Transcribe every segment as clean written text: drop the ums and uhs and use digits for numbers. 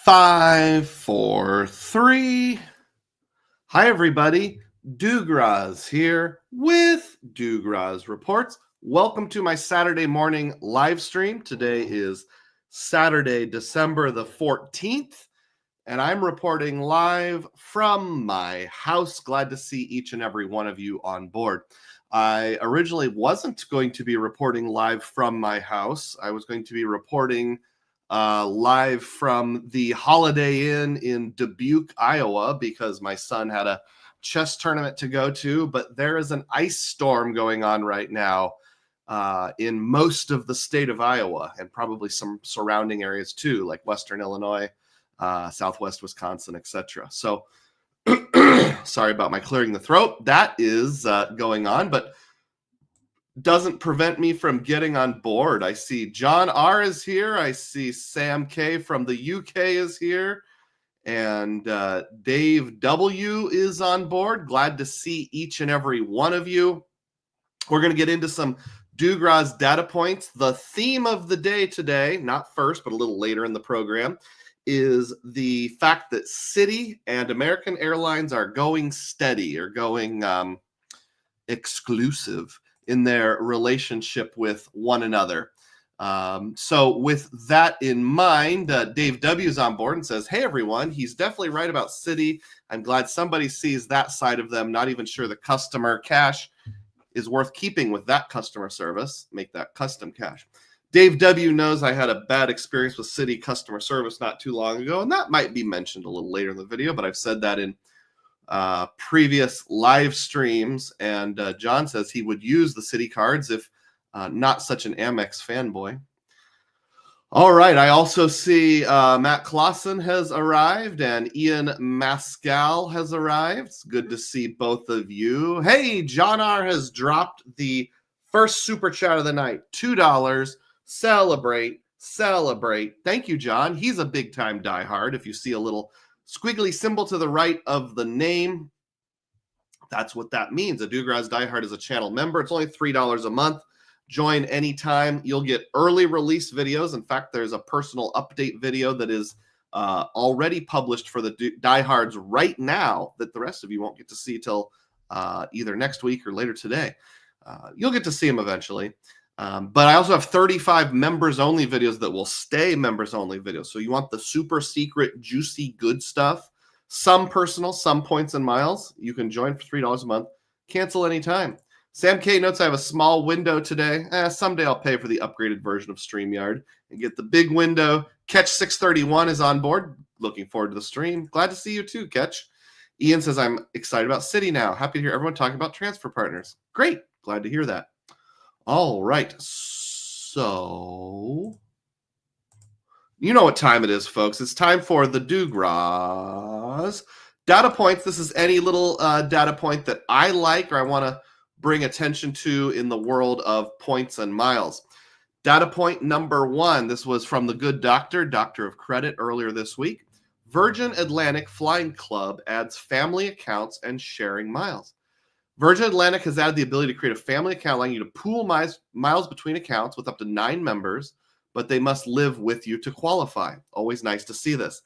5, 4, 3. Hi, everybody. Dugroz here with Dugroz Reports. Welcome to my Saturday morning live stream. Today is Saturday, December the 14th, and I'm reporting live from my house. Glad to see each and every one of you on board. I originally wasn't going to be reporting live from my house. I was going to be reporting live from the Holiday Inn in Dubuque, Iowa, because my son had a chess tournament to go to, but there is an ice storm going on right now in most of the state of Iowa and probably some surrounding areas too, like Western Illinois, Southwest Wisconsin, etc. So sorry about my clearing the throat. That is going on, but doesn't prevent me from getting on board. I see John R. is here. I see Sam K. from the UK is here. And Dave W. is on board. Glad to see each and every one of you. We're going to get into some Dugroz data points. The theme of the day today, not first, but a little later in the program, is the fact that Citi and American Airlines are going steady or going exclusive in their relationship with one another. So with that in mind, Dave W is on board and says, hey, everyone, he's definitely right about Citi. I'm glad somebody sees that side of them. Not even sure the customer cash is worth keeping with that customer service. Make that custom cash. Dave W knows I had a bad experience with Citi customer service not too long ago, and that might be mentioned a little later in the video, but I've said that in previous live streams, and John says he would use the Citi cards if not such an Amex fanboy. All right, I also see Matt Clausen has arrived and Ian Mascal has arrived. It's good to see both of you. Hey, John R has dropped the first super chat of the night, $2. Celebrate. Thank you, John. He's a big time diehard. If you see a little squiggly symbol to the right of the name, that's what that means. A Dugroz diehard is a channel member. It's only $3 a month. Join anytime. You'll get early release videos. In fact, there's a personal update video that is already published for the diehards right now that the rest of you won't get to see till either next week or later today. You'll get to see them eventually. But I also have 35 members-only videos that will stay members-only videos. So you want the super secret, juicy, good stuff, some personal, some points and miles. You can join for $3 a month. Cancel anytime. Sam K notes I have a small window today. Someday I'll pay for the upgraded version of StreamYard and get the big window. Catch 631 is on board. Looking forward to the stream. Glad to see you too, Catch. Ian says I'm excited about Citi now. Happy to hear everyone talking about transfer partners. Great. Glad to hear that. All right, so you know what time it is, folks. It's time for the Dugroz data points. This is any little data point that I like or I want to bring attention to in the world of points and miles. Data point number 1, this was from the good doctor of credit earlier this week. Virgin Atlantic Flying Club adds family accounts and sharing miles. Virgin Atlantic has added the ability to create a family account allowing you to pool miles between accounts with up to 9 members, but they must live with you to qualify. Always nice to see this.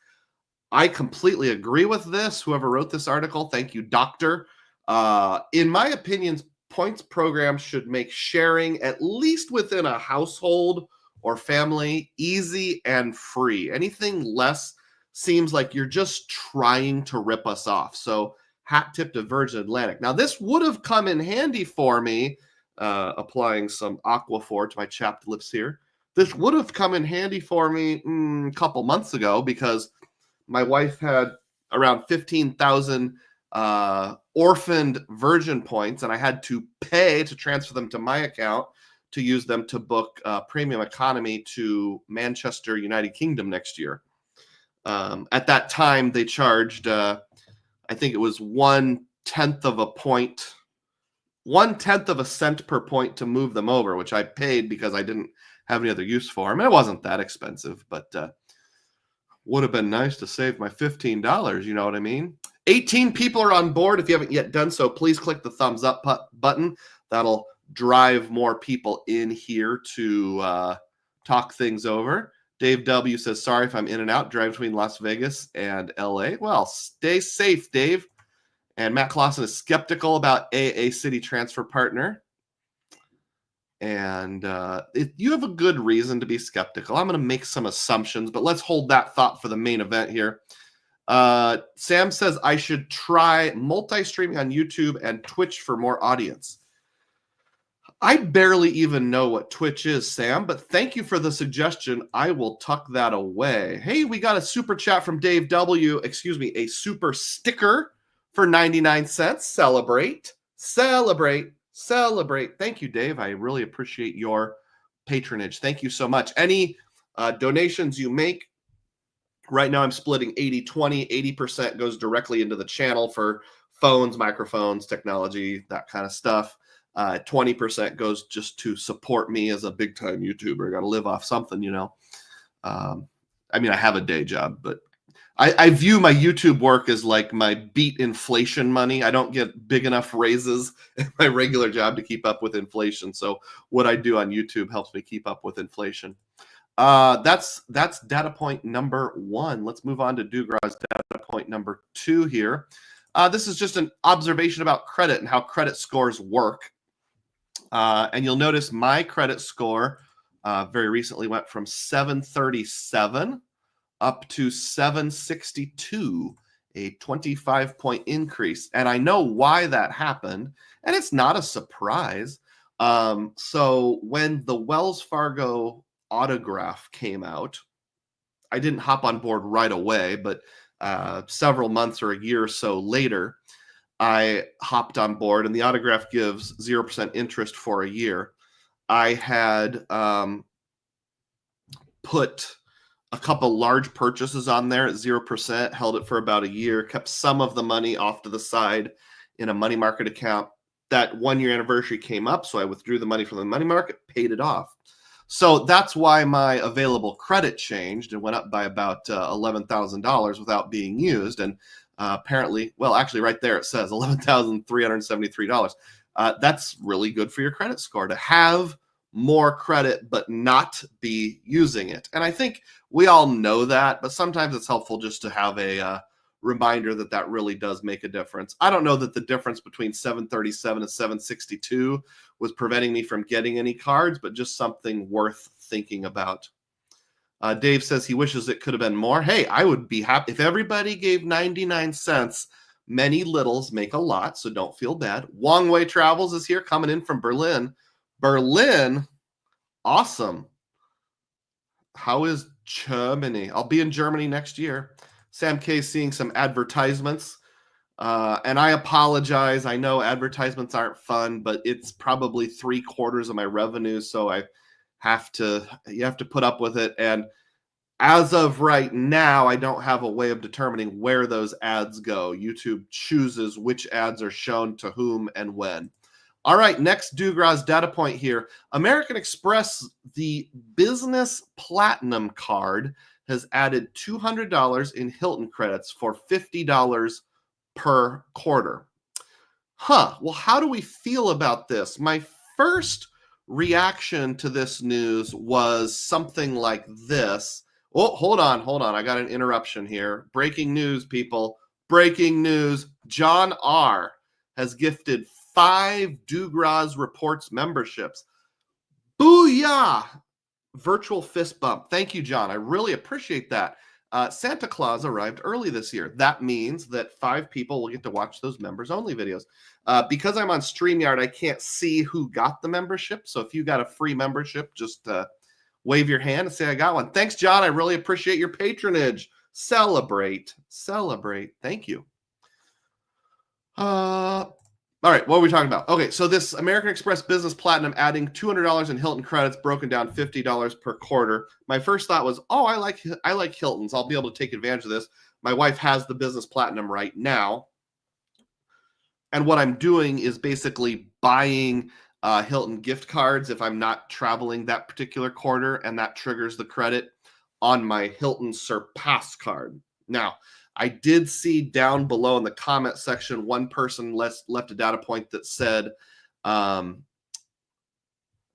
I completely agree with this. Whoever wrote this article, thank you, doctor. In my opinion, points programs should make sharing, at least within a household or family, easy and free. Anything less seems like you're just trying to rip us off. So hat tip to Virgin Atlantic. Now, this would have come in handy for me, applying some Aquaphor to my chapped lips here. This would have come in handy for me a couple months ago because my wife had around 15,000 orphaned Virgin points, and I had to pay to transfer them to my account to use them to book premium economy to Manchester, United Kingdom next year. At that time, they charged... I think it was 1/10 of a point, 1/10 of a cent per point to move them over, which I paid because I didn't have any other use for them. It wasn't that expensive, but would have been nice to save my $15. You know what I mean? 18 people are on board. If you haven't yet done so, please click the thumbs up button. That'll drive more people in here to talk things over. Dave W says, sorry if I'm in and out, drive between Las Vegas and LA. Well, stay safe, Dave. And Matt Clausen is skeptical about a Citi transfer partner. And you have a good reason to be skeptical. I'm going to make some assumptions, but let's hold that thought for the main event here. Sam says I should try multi-streaming on YouTube and Twitch for more audience. I barely even know what Twitch is, Sam, but thank you for the suggestion. I will tuck that away. Hey, we got a super chat from Dave W. Excuse me, a super sticker for 99 cents. Celebrate, celebrate, celebrate. Thank you, Dave. I really appreciate your patronage. Thank you so much. Any donations you make, right now I'm splitting 80-20. 80% goes directly into the channel for phones, microphones, technology, that kind of stuff. 20% goes just to support me as a big time YouTuber. I got to live off something, you know. I mean, I have a day job, but I view my YouTube work as like my beat inflation money. I don't get big enough raises in my regular job to keep up with inflation. So what I do on YouTube helps me keep up with inflation. That's data point number 1. Let's move on to Dugroz data point number 2 here. This is just an observation about credit and how credit scores work. And you'll notice my credit score very recently went from 737 up to 762, a 25-point increase. And I know why that happened, and it's not a surprise. So when the Wells Fargo autograph came out, I didn't hop on board right away, but several months or a year or so later, I hopped on board, and the autograph gives 0% interest for a year. I had put a couple large purchases on there at 0%, held it for about a year, kept some of the money off to the side in a money market account. That 1-year anniversary came up, so I withdrew the money from the money market, paid it off. So that's why my available credit changed and went up by about $11,000 without being used. And apparently, well, actually right there it says $11,373. That's really good for your credit score to have more credit but not be using it. And I think we all know that, but sometimes it's helpful just to have a reminder that that really does make a difference. I don't know that the difference between 737 and 762 was preventing me from getting any cards, but just something worth thinking about. Dave says he wishes it could have been more. Hey, I would be happy if everybody gave 99 cents. Many littles make a lot, so don't feel bad. Wong Wei Travels is here, coming in from Berlin. Berlin, awesome. How is Germany? I'll be in Germany next year. Sam K is seeing some advertisements, and I apologize. I know advertisements aren't fun, but it's probably 3/4 of my revenue, so you have to put up with it. And as of right now, I don't have a way of determining where those ads go. YouTube chooses which ads are shown to whom and when. All right, next Dugroz data point here. American Express, the business platinum card, has added $200 in Hilton credits for $50 per quarter. Well, how do we feel about this? My first reaction to this news was something like this. Oh, hold on. I got an interruption here. Breaking news, people. Breaking news. John R. has gifted 5 Dugroz Reports memberships. Booyah! Virtual fist bump. Thank you, John. I really appreciate that. Santa Claus arrived early this year. That means that 5 people will get to watch those members-only videos. Because I'm on StreamYard, I can't see who got the membership. So if you got a free membership, just wave your hand and say, I got one. Thanks, John. I really appreciate your patronage. Celebrate. Celebrate. Thank you. All right, what are we talking about? Okay, so this American Express Business Platinum adding $200 in Hilton credits, broken down $50 per quarter. My first thought was, oh, I like Hiltons. I'll be able to take advantage of this. My wife has the Business Platinum right now. And what I'm doing is basically buying Hilton gift cards if I'm not traveling that particular quarter, and that triggers the credit on my Hilton Surpass card. Now, I did see down below in the comment section, one person left a data point that said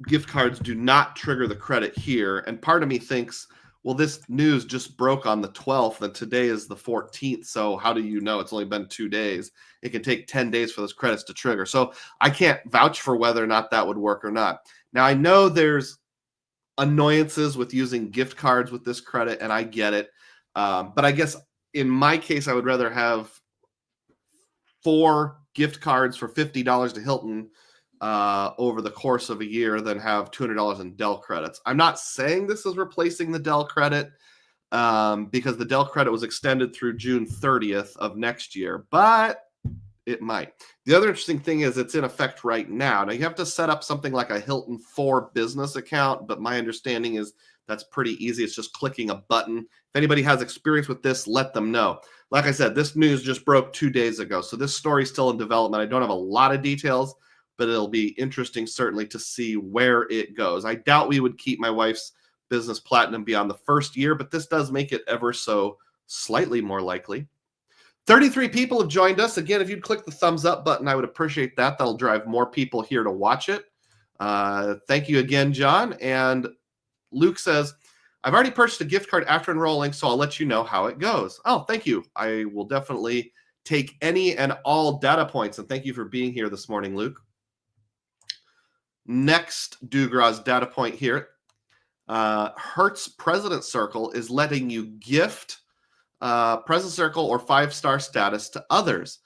gift cards do not trigger the credit here. And part of me thinks, Well, this news just broke on the 12th, and today is the 14th. So how do you know? It's only been 2 days. It can take 10 days for those credits to trigger. So I can't vouch for whether or not that would work or not. Now, I know there's annoyances with using gift cards with this credit, and I get it. But I guess in my case, I would rather have 4 gift cards for $50 to Hilton over the course of a year than have $200 in Dell credits. I'm not saying this is replacing the Dell credit because the Dell credit was extended through June 30th of next year, but it might. The other interesting thing is it's in effect right now. Now, you have to set up something like a Hilton for Business account, but my understanding is that's pretty easy. It's just clicking a button. If anybody has experience with this, let them know. Like I said, this news just broke 2 days ago, so this story's still in development. I don't have a lot of details, but it'll be interesting certainly to see where it goes. I doubt we would keep my wife's Business Platinum beyond the first year, but this does make it ever so slightly more likely. 33 people have joined us. Again, if you'd click the thumbs up button, I would appreciate that. That'll drive more people here to watch it. Thank you again, John. And Luke says, I've already purchased a gift card after enrolling, so I'll let you know how it goes. Oh, thank you. I will definitely take any and all data points. And thank you for being here this morning, Luke. Next Dugroz data point here. Hertz President Circle is letting you gift President Circle or 5-star status to others.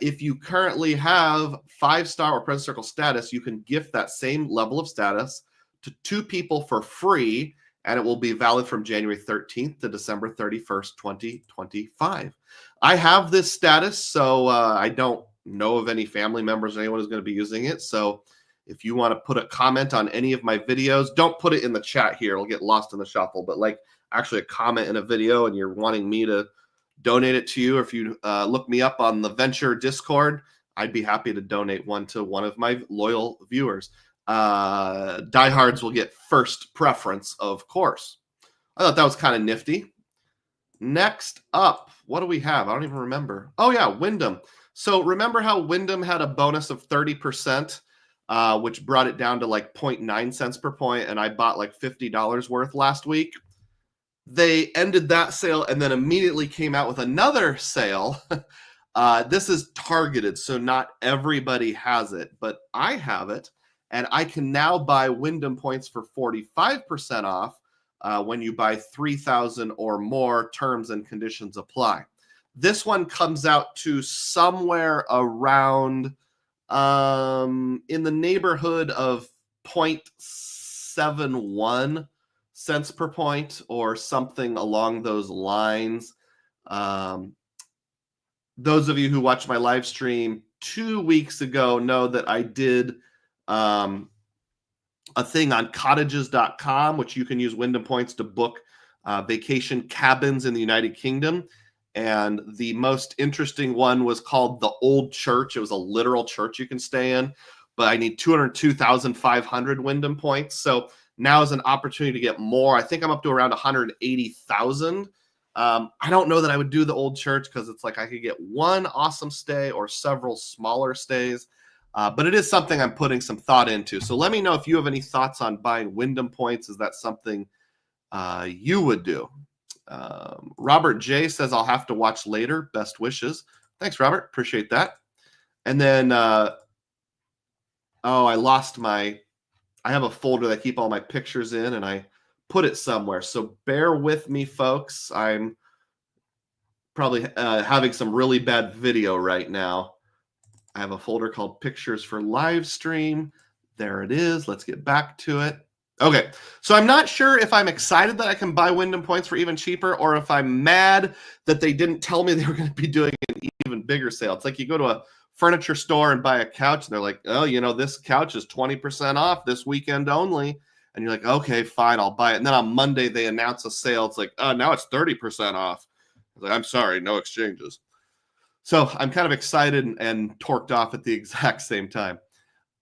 If you currently have 5-star or President Circle status, you can gift that same level of status to 2 people for free, and it will be valid from January 13th to December 31st, 2025. I have this status, so I don't know of any family members or anyone who's going to be using it. So if you want to put a comment on any of my videos, don't put it in the chat here. It'll get lost in the shuffle. But like actually a comment in a video and you're wanting me to donate it to you, or if you look me up on the Venture Discord, I'd be happy to donate one to one of my loyal viewers. Diehards will get first preference, of course. I thought that was kind of nifty. Next up, what do we have? I don't even remember. Oh, yeah, Wyndham. So remember how Wyndham had a bonus of 30%, which brought it down to like 0.9 cents per point, and I bought like $50 worth last week? They ended that sale and then immediately came out with another sale. This is targeted, so not everybody has it, but I have it. And I can now buy Wyndham points for 45% off when you buy 3,000 or more. Terms and conditions apply. This one comes out to somewhere around in the neighborhood of 0.71 cents per point or something along those lines. Those of you who watched my live stream 2 weeks ago know that I did a thing on cottages.com, which you can use Wyndham points to book vacation cabins in the United Kingdom. And the most interesting one was called the Old Church. It was a literal church you can stay in, but I need 202,500 Wyndham points. So now is an opportunity to get more. I think I'm up to around 180,000. I don't know that I would do the Old Church because it's like I could get one awesome stay or several smaller stays. But it is something I'm putting some thought into. So let me know if you have any thoughts on buying Wyndham points. Is that something you would do? Robert J says, I'll have to watch later. Best wishes. Thanks, Robert. Appreciate that. And then, I have a folder that I keep all my pictures in, and I put it somewhere. So bear with me, folks. I'm probably having some really bad video right now. I have a folder called Pictures for Live Stream. There it is. Let's get back to it. Okay, so I'm not sure if I'm excited that I can buy Wyndham points for even cheaper, or if I'm mad that they didn't tell me they were going to be doing an even bigger sale. It's like you go to a furniture store and buy a couch, and they're like, oh, this couch is 20% off this weekend only. And you're like, okay, fine, I'll buy it. And then on Monday, they announce a sale. It's like, oh, now it's 30% off. I was like, I'm sorry, no exchanges. So I'm kind of excited and torqued off at the exact same time.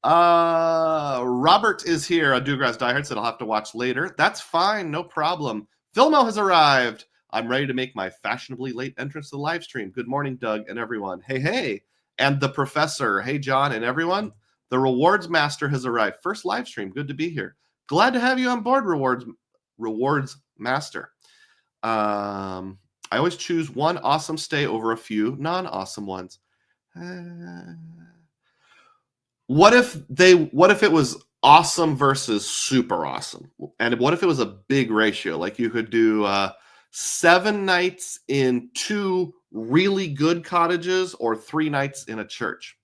Robert is here. Dugroz Diehard said I'll have to watch later. That's fine, no problem. Filmo has arrived. I'm ready to make my fashionably late entrance to the live stream. Good morning, Doug and everyone. Hey. And the professor. Hey, John and everyone. The Rewards Master has arrived. First live stream. Good to be here. Glad to have you on board, Rewards master. I always choose one awesome stay over a few non-awesome ones. What if it was awesome versus super awesome? And what if it was a big ratio? Like you could do 7 nights in 2 really good cottages or 3 nights in a church.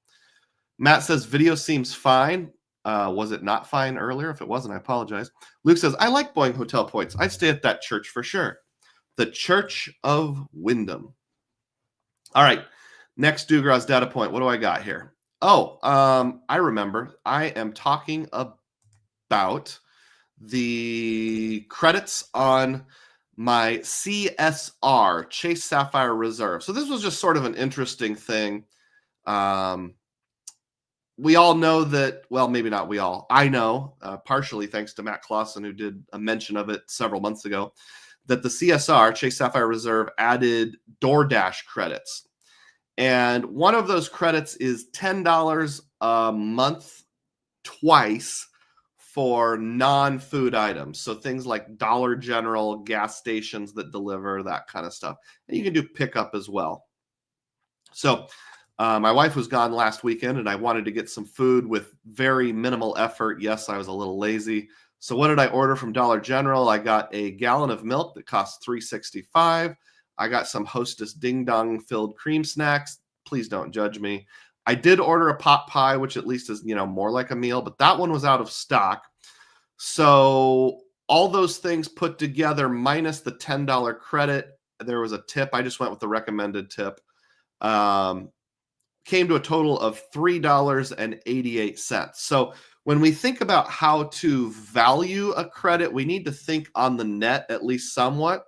Matt says video seems fine. Was it not fine earlier? If it wasn't, I apologize. Luke says, I like Boeing hotel points. I'd stay at that church for sure. The Church of Wyndham. All right. Next Dugroz data point. What do I got here? Oh, I remember. I am talking about the credits on my CSR, Chase Sapphire Reserve. So this was just sort of an interesting thing. We all know that, well, maybe not we all. I know, partially thanks to Matt Clausen, who did a mention of it several months ago, that the CSR, Chase Sapphire Reserve, added DoorDash credits. And one of those credits is $10 a month twice for non-food items. So things like Dollar General, gas stations that deliver, that kind of stuff. And you can do pickup as well. So my wife was gone last weekend and I wanted to get some food with very minimal effort. Yes, I was a little lazy. So what did I order from Dollar General? I got a gallon of milk that costs $3.65. I got some Hostess Ding Dong filled cream snacks. Please don't judge me. I did order a pot pie, which at least is, more like a meal, but that one was out of stock. So all those things put together minus the $10 credit, there was a tip. I just went with the recommended tip. Came to a total of $3.88. So when we think about how to value a credit, we need to think on the net at least somewhat.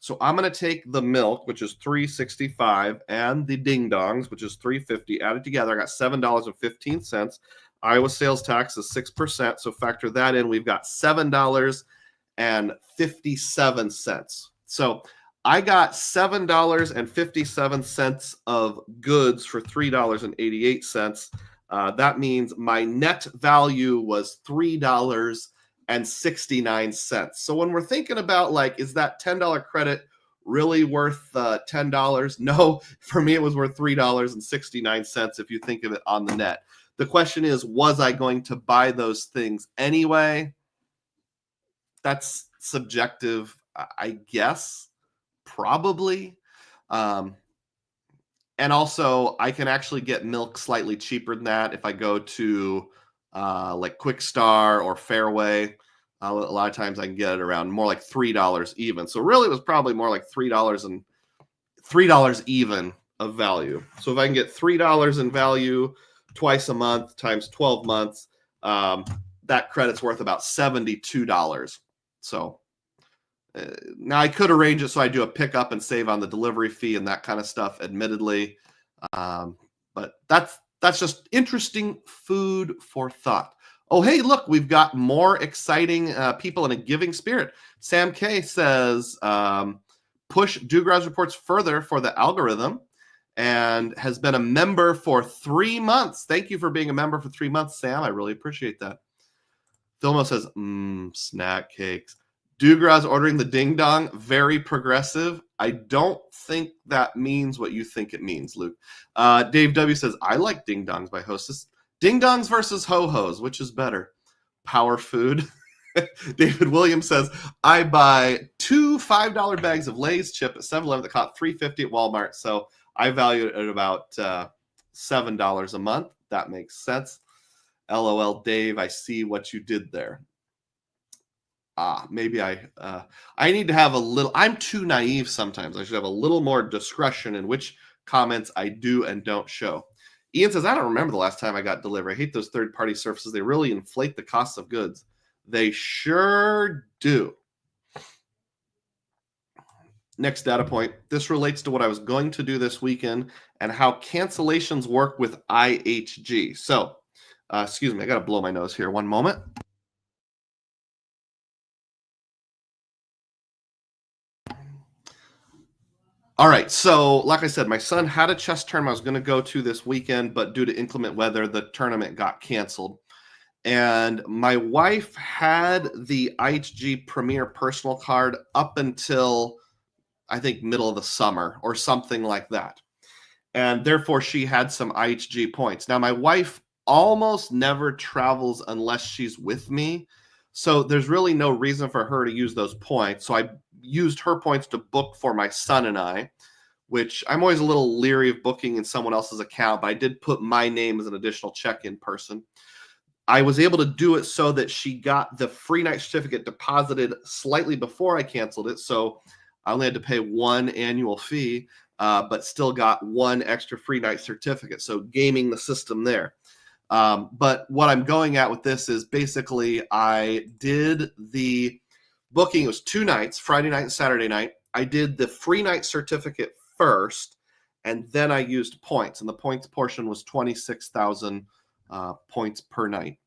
So I'm going to take the milk, which is $3.65, and the ding dongs, which is $3.50, added together. I got $7.15. Iowa sales tax is 6%. So factor that in. We've got $7.57. So I got $7.57 of goods for $3.88. That means my net value was $3.69. So when we're thinking about is that $10 credit really worth $10? No, for me, it was worth $3.69 if you think of it on the net. The question is, was I going to buy those things anyway? That's subjective, I guess. Probably. And also, I can actually get milk slightly cheaper than that if I go to Quick Star or Fairway. A lot of times I can get it around more like $3 even. So really, it was probably more like $3 even of value. So if I can get $3 in value twice a month times 12 months, that credit's worth about $72. So now I could arrange it so I do a pickup and save on the delivery fee and that kind of stuff, admittedly. But that's just interesting food for thought. Oh, hey, look, we've got more exciting people in a giving spirit. Sam K says, push Dugroz reports further for the algorithm and has been a member for 3 months. Thank you for being a member for 3 months, Sam. I really appreciate that. Filmo says, snack cakes. Dugroz ordering the ding dong, very progressive. I don't think that means what you think it means, Luke. Dave W says, I like ding dongs by Hostess. Ding dongs versus ho-hos, which is better? Power food. David Williams says, I buy 2 $5 bags of Lay's chip at 7-Eleven that cost $3.50 at Walmart. So I value it at about $7 a month. That makes sense. LOL, Dave, I see what you did there. Maybe I need to have a little, I'm too naive sometimes. I should have a little more discretion in which comments I do and don't show. Ian says, I don't remember the last time I got delivery. I hate those third-party services. They really inflate the cost of goods. They sure do. Next data point. This relates to what I was going to do this weekend and how cancellations work with IHG. So, excuse me, I got to blow my nose here. One moment. All right, so like I said, my son had a chess tournament I was going to go to this weekend, but due to inclement weather, the tournament got canceled. And my wife had the IHG Premier Personal Card up until, I think, middle of the summer or something like that. And therefore, she had some IHG points. Now, my wife almost never travels unless she's with me. So there's really no reason for her to use those points. So I used her points to book for my son and I, which I'm always a little leery of booking in someone else's account, but I did put my name as an additional check-in person. I was able to do it so that she got the free night certificate deposited slightly before I canceled it. So I only had to pay one annual fee, but still got one extra free night certificate. So gaming the system there. But what I'm going at with this is basically I did the booking. It was 2 nights, Friday night and Saturday night. I did the free night certificate first, and then I used points. And the points portion was 26,000 points per night.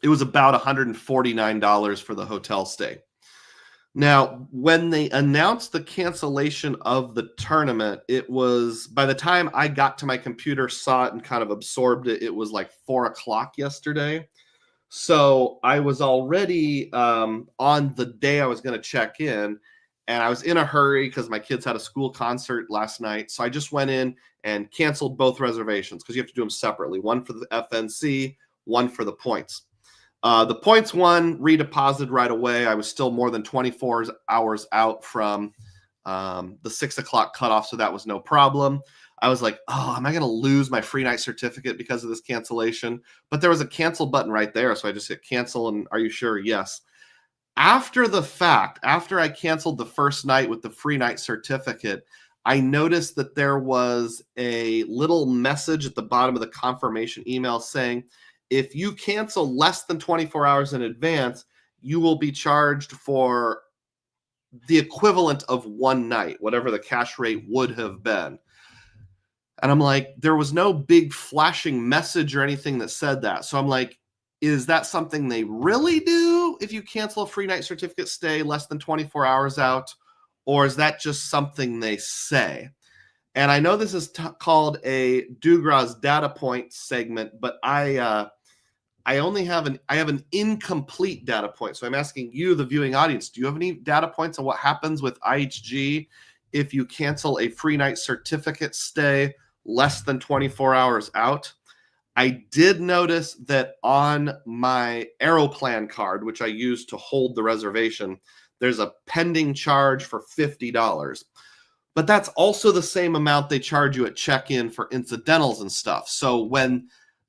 It was about $149 for the hotel stay. Now, when they announced the cancellation of the tournament, it was, by the time I got to my computer, saw it, and kind of absorbed it, it was like 4 o'clock yesterday. So I was already on the day I was going to check in, and I was in a hurry because my kids had a school concert last night. So I just went in and canceled both reservations because you have to do them separately. One for the FNC, one for the points. The points one redeposited right away. I was still more than 24 hours out from the 6 o'clock cutoff, so that was no problem. I was like, oh, am I going to lose my free night certificate because of this cancellation? But there was a cancel button right there, so I just hit cancel, and are you sure? Yes. After the fact, after I canceled the first night with the free night certificate, I noticed that there was a little message at the bottom of the confirmation email saying, if you cancel less than 24 hours in advance, you will be charged for the equivalent of one night, whatever the cash rate would have been. And I'm like, there was no big flashing message or anything that said that. So I'm like, is that something they really do if you cancel a free night certificate stay less than 24 hours out? Or is that just something they say? And I know this is called a Dugroz data point segment, but I only have an incomplete data point. So I'm asking you, the viewing audience, do you have any data points on what happens with IHG if you cancel a free night certificate stay less than 24 hours out? I did notice that on my Aeroplan card, which I use to hold the reservation, there's a pending charge for $50. But that's also the same amount they charge you at check-in for incidentals and stuff. So when,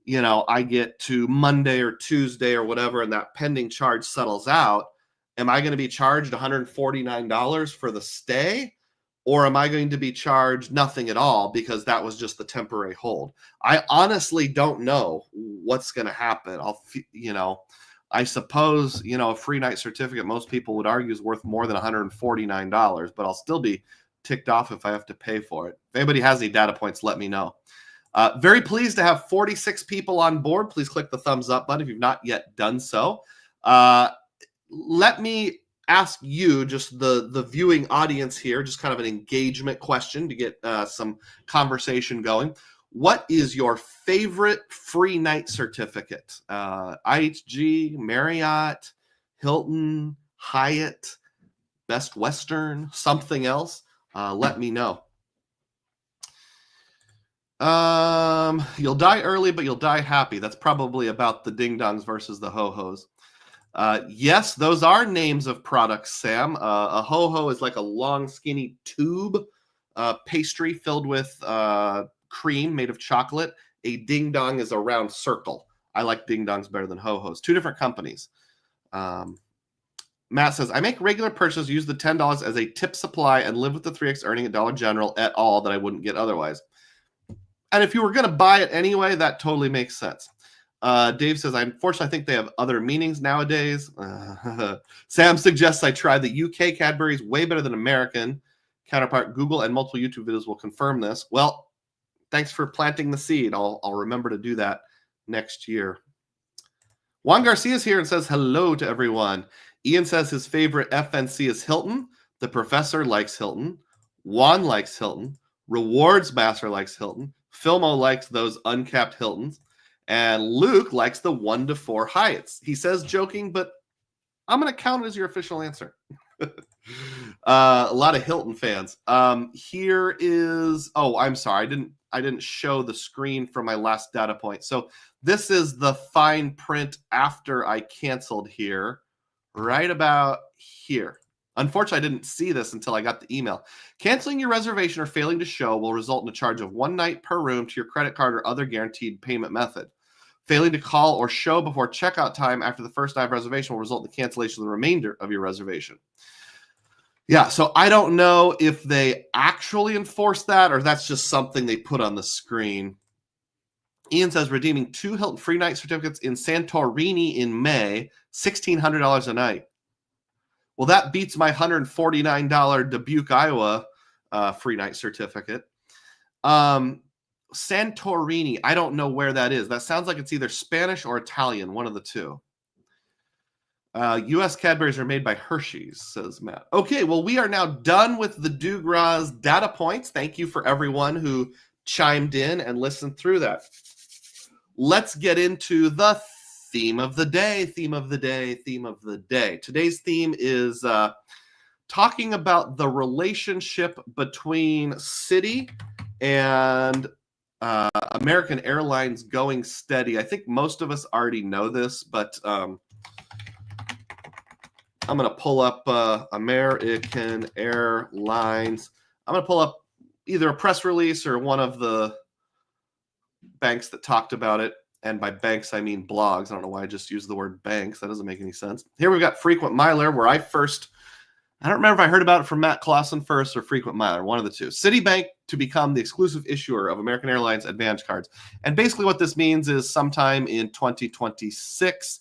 I get to Monday or Tuesday or whatever, and that pending charge settles out, am I going to be charged $149 for the stay? Or am I going to be charged nothing at all because that was just the temporary hold? I honestly don't know what's going to happen. I suppose, a free night certificate, most people would argue, is worth more than $149, but I'll still be ticked off if I have to pay for it. If anybody has any data points, let me know. Very pleased to have 46 people on board. Please click the thumbs up button if you've not yet done so. Let me ask you, just the viewing audience here, just kind of an engagement question to get some conversation going. What is your favorite free night certificate? IHG, Marriott, Hilton, Hyatt, Best Western, something else? Let me know. You'll die early, but you'll die happy. That's probably about the ding-dongs versus the ho-hos. Yes, those are names of products, Sam. A ho-ho is like a long, skinny tube pastry filled with cream made of chocolate. A ding-dong is a round circle. I like ding-dongs better than ho-hos. Two different companies. Matt says, I make regular purchases, use the $10 as a tip supply, and live with the 3X earning at Dollar General et al. That I wouldn't get otherwise. And if you were going to buy it anyway, that totally makes sense. Dave says, unfortunately, I think they have other meanings nowadays. Sam suggests I try the UK Cadbury's, way better than American counterpart. Google and multiple YouTube videos will confirm this. Well, thanks for planting the seed. I'll remember to do that next year. Juan Garcia is here and says hello to everyone. Ian says his favorite FNC is Hilton. The professor likes Hilton. Juan likes Hilton. Rewards Master likes Hilton. Filmo likes those uncapped Hiltons. And Luke likes the 1 to 4 Hyatts. He says joking, but I'm going to count it as your official answer. A lot of Hilton fans. Here is, oh, I'm sorry. I didn't show the screen for my last data point. So this is the fine print after I canceled here, right about here. Unfortunately, I didn't see this until I got the email. Canceling your reservation or failing to show will result in a charge of 1 night per room to your credit card or other guaranteed payment method. Failing to call or show before checkout time after the first night of reservation will result in the cancellation of the remainder of your reservation. Yeah, so I don't know if they actually enforce that or that's just something they put on the screen. Ian says, redeeming 2 Hilton free night certificates in Santorini in May, $1,600 a night. Well, that beats my $149 Dubuque, Iowa free night certificate. Santorini, I don't know where that is. That sounds like it's either Spanish or Italian, one of the two. U.S. Cadburys are made by Hershey's, says Matt. Okay, well, we are now done with the Dugroz data points. Thank you for everyone who chimed in and listened through that. Let's get into the theme of the day, theme of the day, theme of the day. Today's theme is talking about the relationship between Citi and American Airlines going steady. I think most of us already know this, but I'm going to pull up American Airlines. I'm going to pull up either a press release or one of the banks that talked about it. And by banks, I mean blogs. I don't know why I just used the word banks. That doesn't make any sense. Here we've got Frequent Miler, where I don't remember if I heard about it from Matt Clausen first or Frequent Miler, one of the two. Citibank to become the exclusive issuer of American Airlines Advantage cards. And basically what this means is sometime in 2026,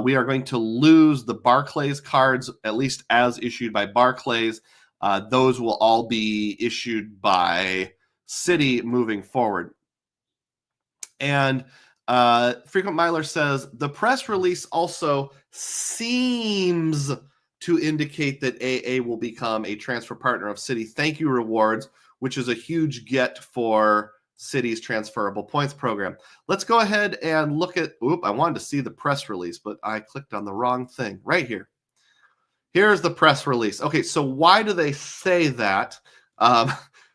we are going to lose the Barclays cards, at least as issued by Barclays. Those will all be issued by Citi moving forward. And Frequent Miler says, the press release also seems to indicate that AA will become a transfer partner of Citi Thank You rewards, which is a huge get for Citi's transferable points program. Let's go ahead and look at, I wanted to see the press release, but I clicked on the wrong thing right here. Here's the press release. Okay, so why do they say that?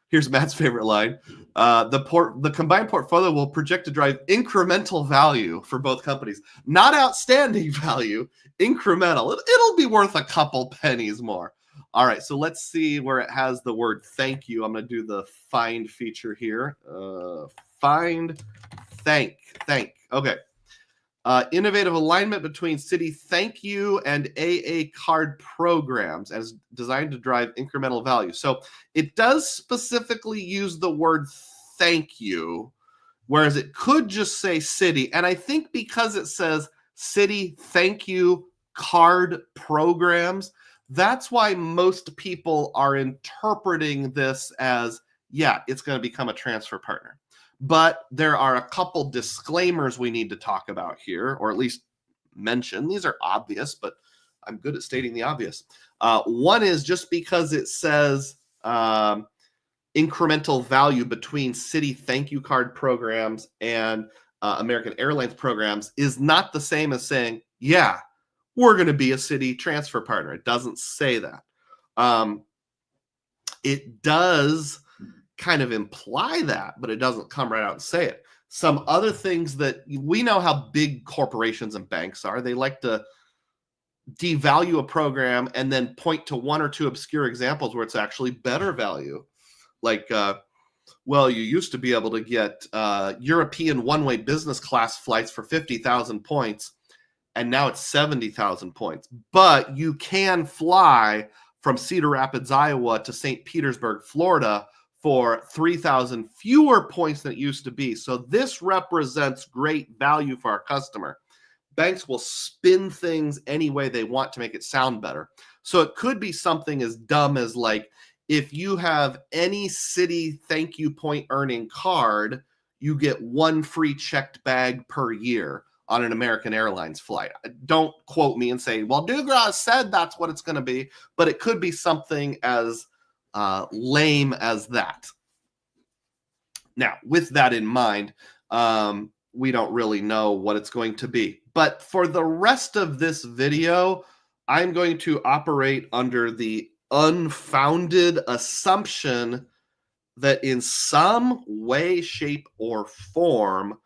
Here's Matt's favorite line. The combined portfolio will project to drive incremental value for both companies. Not outstanding value, incremental. It'll be worth a couple pennies more. All right, so let's see where it has the word thank you. I'm going to do the find feature here. Find, thank. Okay. Innovative alignment between Citi Thank You and AA card programs as designed to drive incremental value. So it does specifically use the word thank you, whereas it could just say Citi. And I think because it says Citi Thank You card programs, that's why most people are interpreting this as, yeah, it's going to become a transfer partner. But there are a couple disclaimers we need to talk about here, or at least mention. These are obvious, but I'm good at stating the obvious. One is just because it says incremental value between Citi Thank You card programs and American Airlines programs is not the same as saying, yeah, we're going to be a Citi transfer partner. It doesn't say that. It does kind of imply that, but it doesn't come right out and say it. Some other things that we know how big corporations and banks are. They like to devalue a program and then point to one or two obscure examples where it's actually better value. Like, well, you used to be able to get European one-way business class flights for 50,000 points, and now it's 70,000 points. But you can fly from Cedar Rapids, Iowa to St. Petersburg, Florida for 3,000 fewer points than it used to be. So this represents great value for our customer. Banks will spin things any way they want to make it sound better. So it could be something as dumb as like, if you have any Citi Thank You point earning card, you get one free checked bag per year on an American Airlines flight. Don't quote me and say, well, Dugroz said that's what it's going to be, but it could be something as lame as that. Now, with that in mind, we don't really know what it's going to be. But for the rest of this video, I'm going to operate under the unfounded assumption that in some way, shape, or form,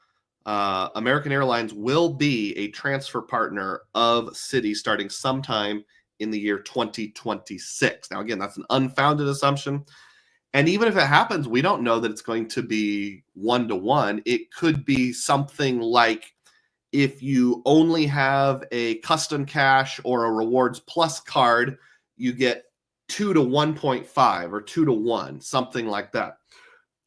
American Airlines will be a transfer partner of Citi starting sometime in the year 2026. Now, again, that's an unfounded assumption. And even if it happens, we don't know that it's going to be one-to-one. It could be something like if you only have a custom cash or a rewards plus card, you get 2 to 1.5 or 2 to 1, something like that.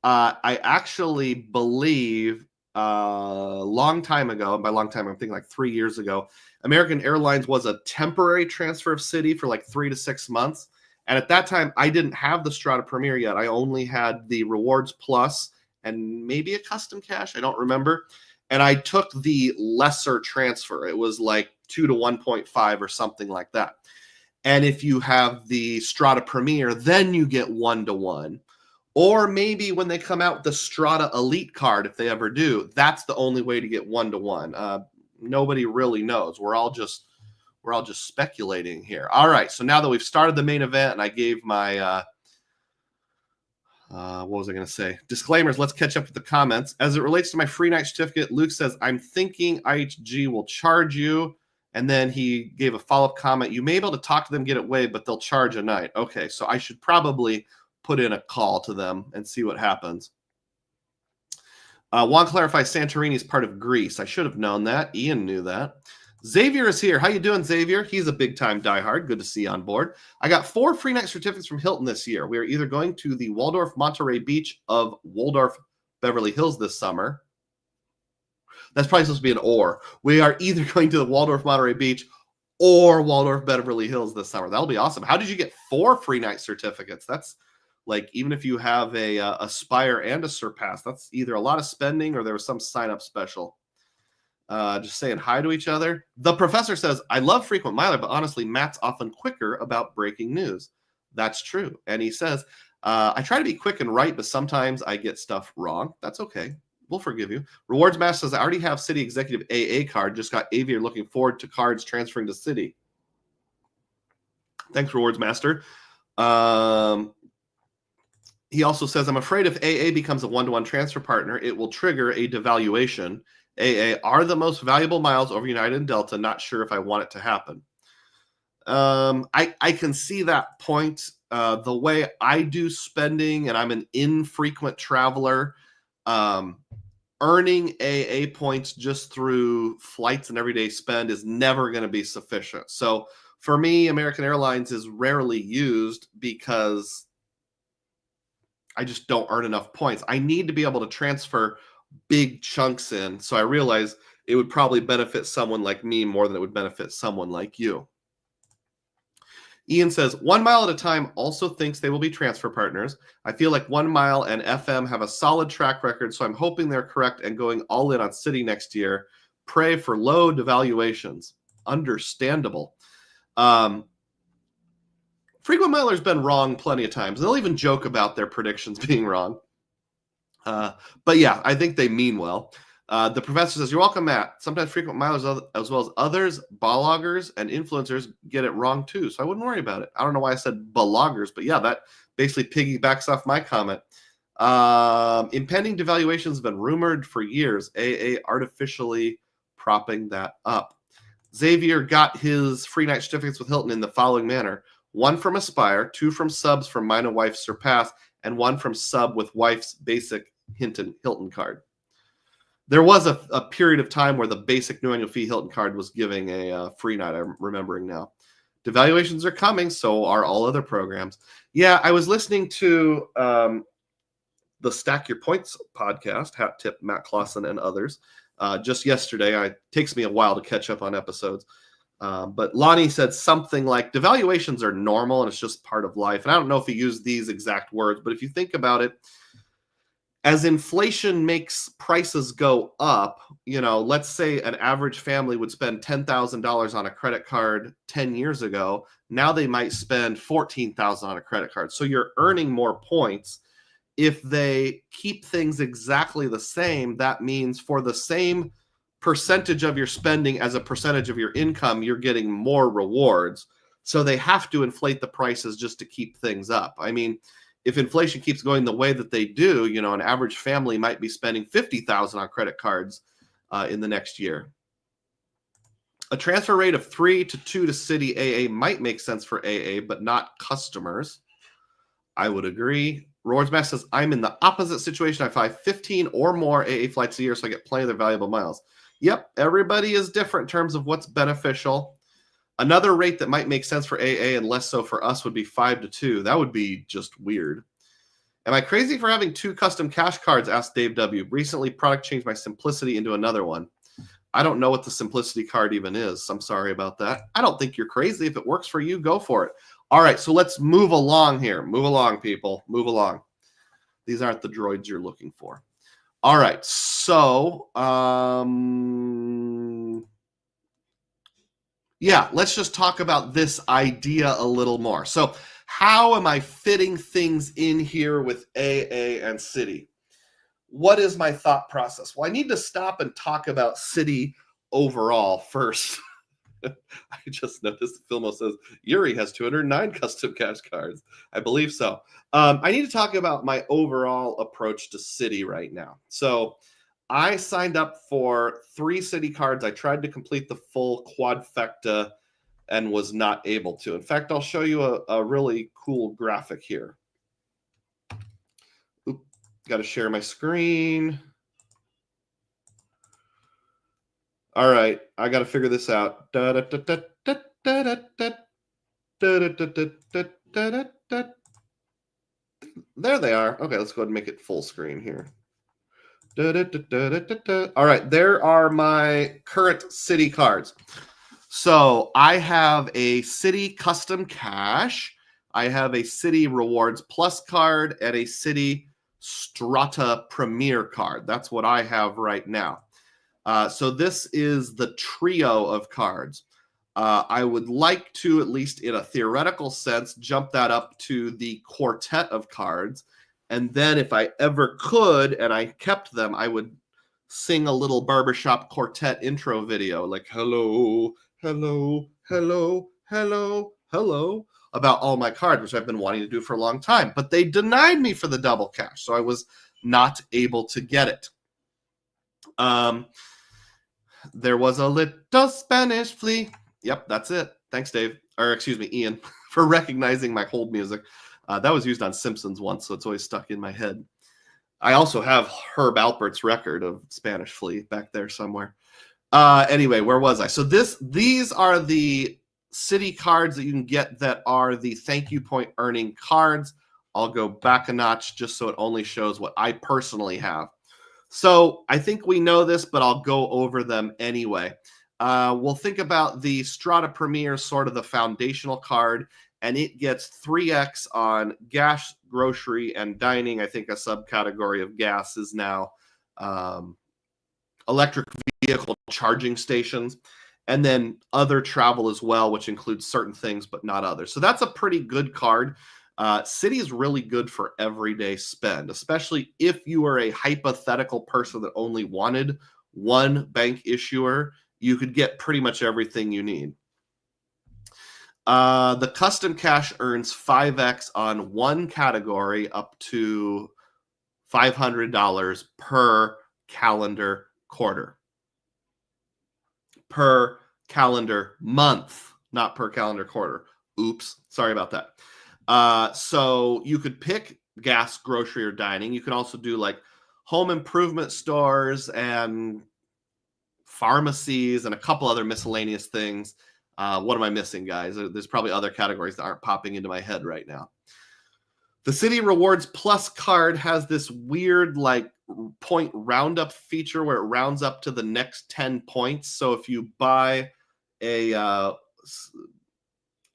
I actually believe a long time ago, and by long time I'm thinking like 3 years ago, American Airlines was a temporary transfer of Citi for like 3 to 6 months. And at that time, I didn't have the Strata Premier yet. I only had the Rewards Plus and maybe a custom cash. I don't remember. And I took the lesser transfer. It was like 2 to 1.5 or something like that. And if you have the Strata Premier, then you get 1-to-1. Or maybe when they come out with the Strata Elite card, if they ever do, that's the only way to get 1-to-1. Nobody really knows. We're all just speculating here. All right, so now that we've started the main event and I gave my what was I going to say? Disclaimers. Let's catch up with the comments. As it relates to my free night certificate, Luke says, I'm thinking IHG will charge you. And then he gave a follow-up comment. You may be able to talk to them, get it waived, but they'll charge a night. Okay, so I should probably put in a call to them and see what happens. Want to clarify, Santorini is part of Greece. I should have known that. Ian knew that. Xavier is here. How you doing, Xavier? He's a big-time diehard. Good to see you on board. I got 4 free night certificates from Hilton this year. We are either going to the Waldorf Monterey Beach of Waldorf Beverly Hills this summer. That's probably supposed to be an or. We are either going to the Waldorf Monterey Beach or Waldorf Beverly Hills this summer. That'll be awesome. How did you get 4 free night certificates? That's like, even if you have a Aspire and a Surpass, that's either a lot of spending or there was some sign-up special. Just saying hi to each other. The professor says, I love frequent miler, but honestly, Matt's often quicker about breaking news. That's true. And he says, I try to be quick and right, but sometimes I get stuff wrong. That's okay. We'll forgive you. Rewards Master says, I already have Citi Executive AA card. Just got Aviator, looking forward to cards transferring to Citi. Thanks, Rewards Master. He also says, I'm afraid if AA becomes a 1-to-1 transfer partner, it will trigger a devaluation. AA are the most valuable miles over United and Delta. Not sure if I want it to happen. I can see that point. The way I do spending, and I'm an infrequent traveler, earning AA points just through flights and everyday spend is never going to be sufficient. So for me, American Airlines is rarely used because I just don't earn enough points. I need to be able to transfer big chunks in. So I realize it would probably benefit someone like me more than it would benefit someone like you. Ian says, 1 mile at a time also thinks they will be transfer partners. I feel like 1 mile and FM have a solid track record, so I'm hoping they're correct and going all in on Citi next year. Pray for low devaluations. Understandable. Frequent miler's been wrong plenty of times. They'll even joke about their predictions being wrong. But yeah, I think they mean well. The professor says, you're welcome, Matt. Sometimes frequent milers, as well as others, bloggers and influencers, get it wrong too. So I wouldn't worry about it. I don't know why I said bloggers, but yeah, that basically piggybacks off my comment. Impending devaluations have been rumored for years. AA artificially propping that up. Xavier got his free night certificates with Hilton in the following manner. 1 from Aspire, 2 from subs from mine and wife's Surpass, and 1 from sub with wife's basic Hilton card. There was a period of time where the basic new annual fee Hilton card was giving a free night. I'm remembering now. Devaluations are coming, so are all other programs. Yeah, I was listening to the Stack Your Points podcast, Hat Tip, Matt Clausen, and others, just yesterday. It takes me a while to catch up on episodes. But Lonnie said something like, devaluations are normal and it's just part of life. And I don't know if he used these exact words, but if you think about it, as inflation makes prices go up, let's say an average family would spend $10,000 on a credit card 10 years ago. Now they might spend $14,000 on a credit card. So you're earning more points. if they keep things exactly the same, that means for the same percentage of your spending as a percentage of your income, you're getting more rewards. So they have to inflate the prices just to keep things up. I mean, if inflation keeps going the way that they do, an average family might be spending $50,000 on credit cards in the next year. A transfer rate of 3 to 2 to Citi AA might make sense for AA, but not customers. I would agree. Rewards Max says, I'm in the opposite situation. I fly 15 or more AA flights a year, so I get plenty of their valuable miles. Yep, everybody is different in terms of what's beneficial. Another rate that might make sense for AA and less so for us would be 5 to 2. That would be just weird. Am I crazy for having 2 custom cash cards? Asked Dave W. Recently, product changed my Simplicity into another one. I don't know what the Simplicity card even is. I'm sorry about that. I don't think you're crazy. If it works for you, go for it. All right, so let's move along here. Move along, people. Move along. These aren't the droids you're looking for. All right, so yeah, let's just talk about this idea a little more. So how am I fitting things in here with AA and Citi? What is my thought process? Well, I need to stop and talk about Citi overall first. I just noticed Filmo says Yuri has 209 custom cash cards. I believe so. I need to talk about my overall approach to Citi right now. So I signed up for 3 Citi cards. I tried to complete the full quadfecta and was not able to. In fact, I'll show you a really cool graphic here. Oop, got to share my screen. All right, I got to figure this out. There they are. Okay, let's go ahead and make it full screen here. All right, there are my current Citi cards. So I have a Citi Custom Cash, I have a Citi Rewards Plus card, and a Citi Strata Premier card. That's what I have right now. So this is the trio of cards. I would like to, at least in a theoretical sense, jump that up to the quartet of cards. And then if I ever could, and I kept them, I would sing a little barbershop quartet intro video like, hello, hello, hello, hello, hello, about all my cards, which I've been wanting to do for a long time. But they denied me for the double cash, so I was not able to get it. There was a little Spanish flea. Yep, that's it. Thanks, Dave. Or excuse me, Ian, for recognizing my hold music. That was used on Simpsons once, so it's always stuck in my head. I also have Herb Alpert's record of Spanish Flea back there somewhere. Anyway, where was I? So these are the Citi cards that you can get that are the thank you point earning cards. I'll go back a notch just so it only shows what I personally have. So I think we know this, but I'll go over them anyway. We'll think about the Strata Premier, sort of the foundational card, and it gets 3x on gas, grocery, and dining. I think a subcategory of gas is now electric vehicle charging stations, and then other travel as well, which includes certain things but not others. So that's a pretty good card. Citi is really good for everyday spend, especially if you are a hypothetical person that only wanted one bank issuer. You could get pretty much everything you need. The custom cash earns 5x on one category up to $500 per calendar quarter. Per calendar month, not per calendar quarter. Oops, sorry about that. So you could pick gas, grocery, or dining. You can also do like home improvement stores and pharmacies and a couple other miscellaneous things. What am I missing, guys? There's probably other categories that aren't popping into my head right now. The Citi Rewards Plus card has this weird like point roundup feature where it rounds up to the next 10 points. So if you buy a, I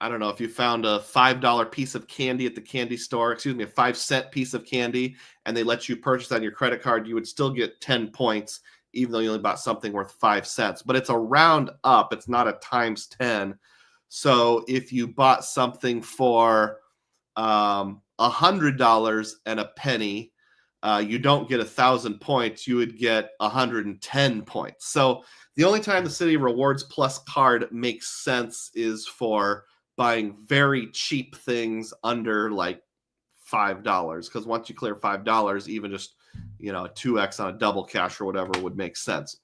don't know, if you found a $5 piece of candy at the candy store, a 5-cent piece of candy, and they let you purchase on your credit card, you would still get 10 points, even though you only bought something worth 5 cents. But it's a round up. It's not a times 10. So if you bought something for $100 and a penny, you don't get 1,000 points, you would get 110 points. So the only time the Citi Rewards Plus card makes sense is for buying very cheap things under like $5, because once you clear $5, even just a 2x on a double cash or whatever would make sense.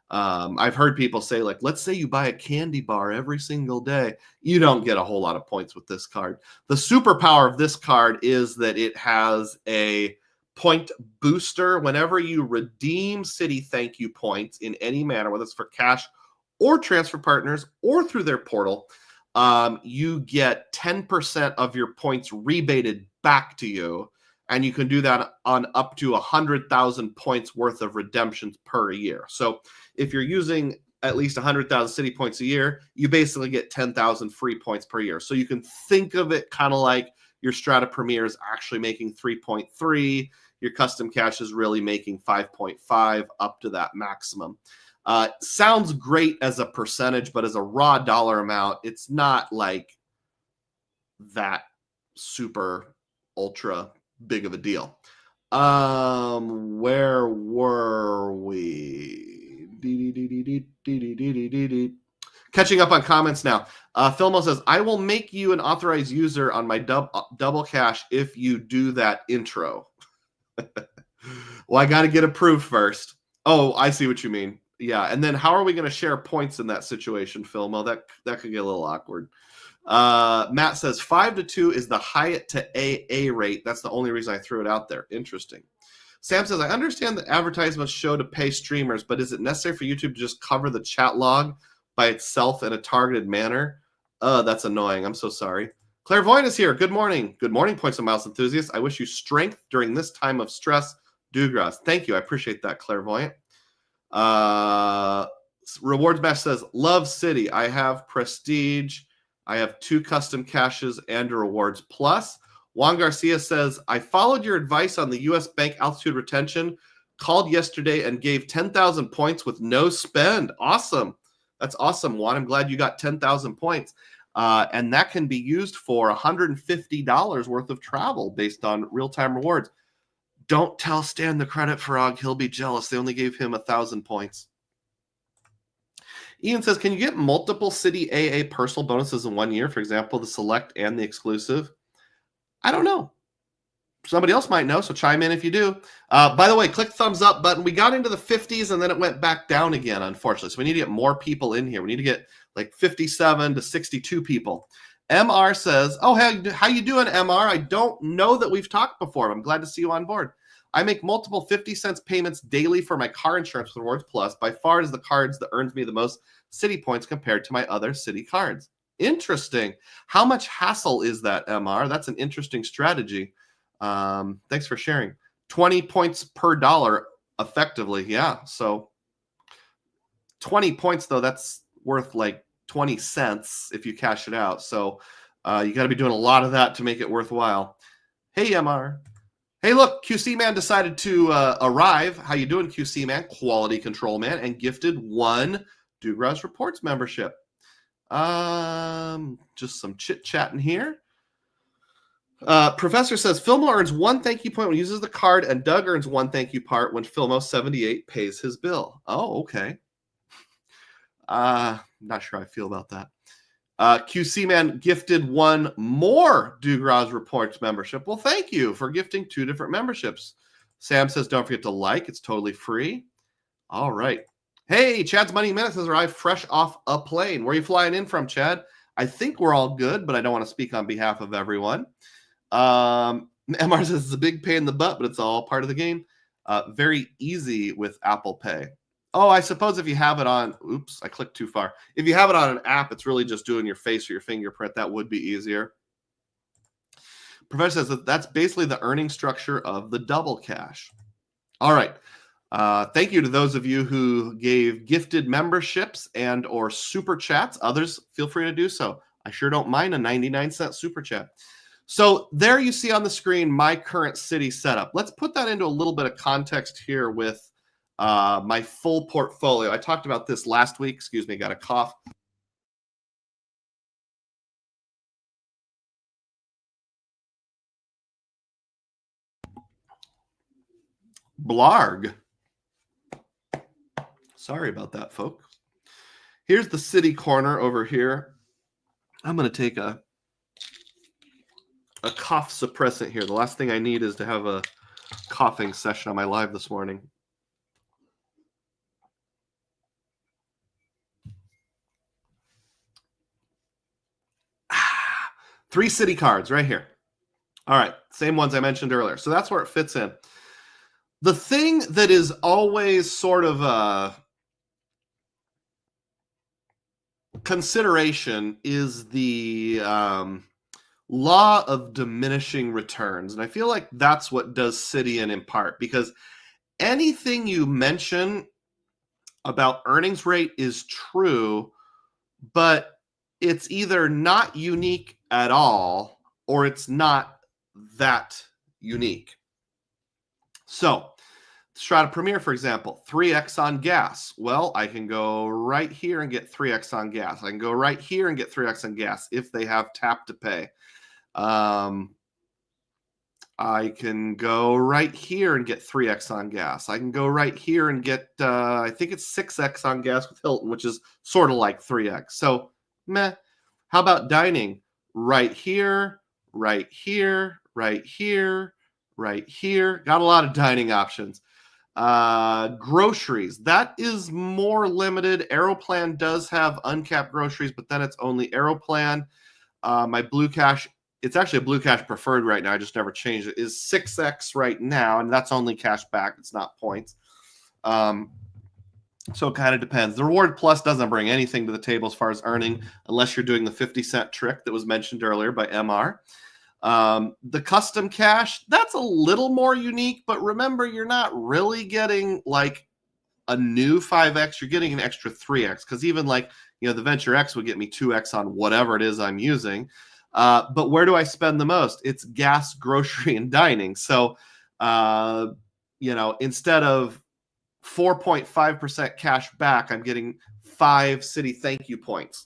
I've heard people say, like, let's say you buy a candy bar every single day. You don't get a whole lot of points with this card. The superpower of this card is that it has a point booster. Whenever you redeem Citi Thank You points in any manner, whether it's for cash or transfer partners or through their portal, you get 10% of your points rebated back to you. And you can do that on up to 100,000 points worth of redemptions per year. So if you're using at least 100,000 Citi points a year, you basically get 10,000 free points per year. So you can think of it kind of like your Strata Premier is actually making 3.3. Your custom cash is really making 5.5 up to that maximum. Sounds great as a percentage, but as a raw dollar amount, it's not like that super ultra big of a deal. Where were we? Catching up on comments now. Filmo says, I will make you an authorized user on my double cash if you do that intro. Well, I got to get approved first. Oh, I see what you mean. Yeah, and then how are we going to share points in that situation, Filmo? That could get a little awkward. Matt says 5-2 is the Hyatt to AA rate. That's the only reason I threw it out there. Interesting. Sam says, I understand that advertisements show to pay streamers, but is it necessary for YouTube to just cover the chat log by itself in a targeted manner? That's annoying. I'm so sorry. Clairvoyant is here. Good morning. Good morning, Points and Mouse enthusiasts. I wish you strength during this time of stress. Dugroz. Thank you. I appreciate that, Clairvoyant. Rewards Bash says, love Citi. I have Prestige. I have 2 custom caches and a Rewards Plus. Juan Garcia says, I followed your advice on the U.S. Bank altitude retention, called yesterday and gave 10,000 points with no spend. Awesome. That's awesome, Juan. I'm glad you got 10,000 points. And that can be used for $150 worth of travel based on real-time rewards. Don't tell Stan the credit frog. He'll be jealous. They only gave him 1,000 points. Ian says, can you get multiple Citi AA personal bonuses in 1 year? For example, the select and the exclusive? I don't know. Somebody else might know, so chime in if you do. By the way, click thumbs up button. We got into the 50s, and then it went back down again, unfortunately. So we need to get more people in here. We need to get like 57 to 62 people. MR says, oh, hey, how you doing, MR? I don't know that we've talked before. I'm glad to see you on board. I make multiple 50 cents payments daily for my car insurance with Rewards Plus. By far is the cards that earns me the most Citi points compared to my other Citi cards. Interesting. How much hassle is that, MR? That's an interesting strategy. Thanks for sharing. 20 points per dollar effectively. Yeah. So 20 points, though, that's worth like 20 cents if you cash it out. So you got to be doing a lot of that to make it worthwhile. Hey, MR. Hey, look, QC Man decided to arrive. How you doing, QC Man? Quality Control Man, and gifted 1 Dugroz Reports membership. Just some chit-chatting here. Professor says, Filmo earns 1 thank you point when he uses the card, and Doug earns 1 thank you part when Filmo78 pays his bill. Oh, okay. Not sure how I feel about that. QC Man gifted 1 more Dugroz Reports membership. Well, thank you for gifting 2 different memberships. Sam says, don't forget to like. It's totally free. All right. Hey, Chad's Money Minutes has arrived fresh off a plane. Where are you flying in from, Chad? I think we're all good, but I don't want to speak on behalf of everyone. MR says it's a big pain in the butt, but it's all part of the game. Very easy with Apple Pay. Oh, I suppose if you have it on, oops, I clicked too far. If you have it on an app, it's really just doing your face or your fingerprint. That would be easier. Professor says that that's basically the earning structure of the double cash. All right. Thank you to those of you who gave gifted memberships and or super chats. Others, feel free to do so. I sure don't mind a 99-cent super chat. So there you see on the screen my current Citi setup. Let's put that into a little bit of context here with my full portfolio. I talked about this last week. Excuse me, got a cough. Blarg. Sorry about that, folks. Here's the Citi corner over here. I'm going to take a cough suppressant here. The last thing I need is to have a coughing session on my live this morning. Three Citi cards right here. All right, same ones I mentioned earlier. So that's where it fits in. The thing that is always sort of a consideration is the law of diminishing returns. And I feel like that's what does Citi in part, because anything you mention about earnings rate is true, but it's either not unique at all or it's not that unique. So Strata Premier, for example, 3x on gas. Well, I can go right here and get 3x on gas. I can go right here and get 3x on gas if they have tap to pay. I can go right here and get 3x on gas. I can go right here and get, I think it's 6x on gas with Hilton, which is sort of like 3x. So, meh. How about dining? Right here, right here, right here, right here. Got a lot of dining options. Groceries, that is more limited. Aeroplan does have uncapped groceries, but then it's only Aeroplan. My Blue Cash, it's actually a Blue Cash preferred right now. I just never changed it. Is 6x right now, and that's only cash back. It's not points. So it kind of depends. The Reward Plus doesn't bring anything to the table as far as earning, unless you're doing the 50-cent trick that was mentioned earlier by MR. The Custom Cash, that's a little more unique, but remember, you're not really getting like a new 5x. You're getting an extra 3x, because even like, the Venture X would get me 2x on whatever it is I'm using. But where do I spend the most? It's gas, grocery, and dining. So, instead of 4.5% cash back, I'm getting 5 Citi Thank You points.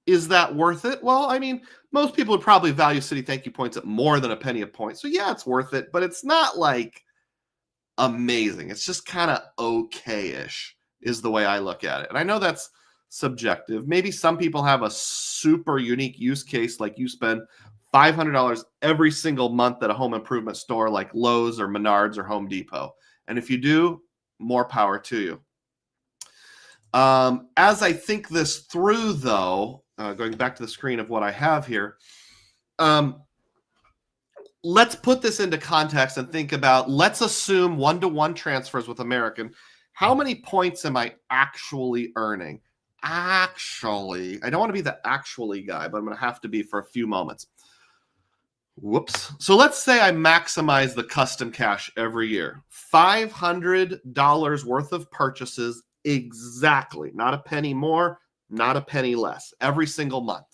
Is that worth it? Well, I mean, most people would probably value Citi Thank You points at more than a penny a point. So yeah, it's worth it, but it's not like amazing. It's just kind of okay-ish is the way I look at it. And I know that's subjective. Maybe some people have a super unique use case, like you spend $500 every single month at a home improvement store like Lowe's or Menards or Home Depot. And if you do, more power to you. As I think this through, though, going back to the screen of what I have here, let's put this into context and think about, let's assume one-to-one transfers with American. How many points am I actually earning? Actually, I don't want to be the actually guy, but I'm going to have to be for a few moments. Whoops. So let's say I maximize the custom cash every year. $500 worth of purchases exactly. Not a penny more, not a penny less. Every single month.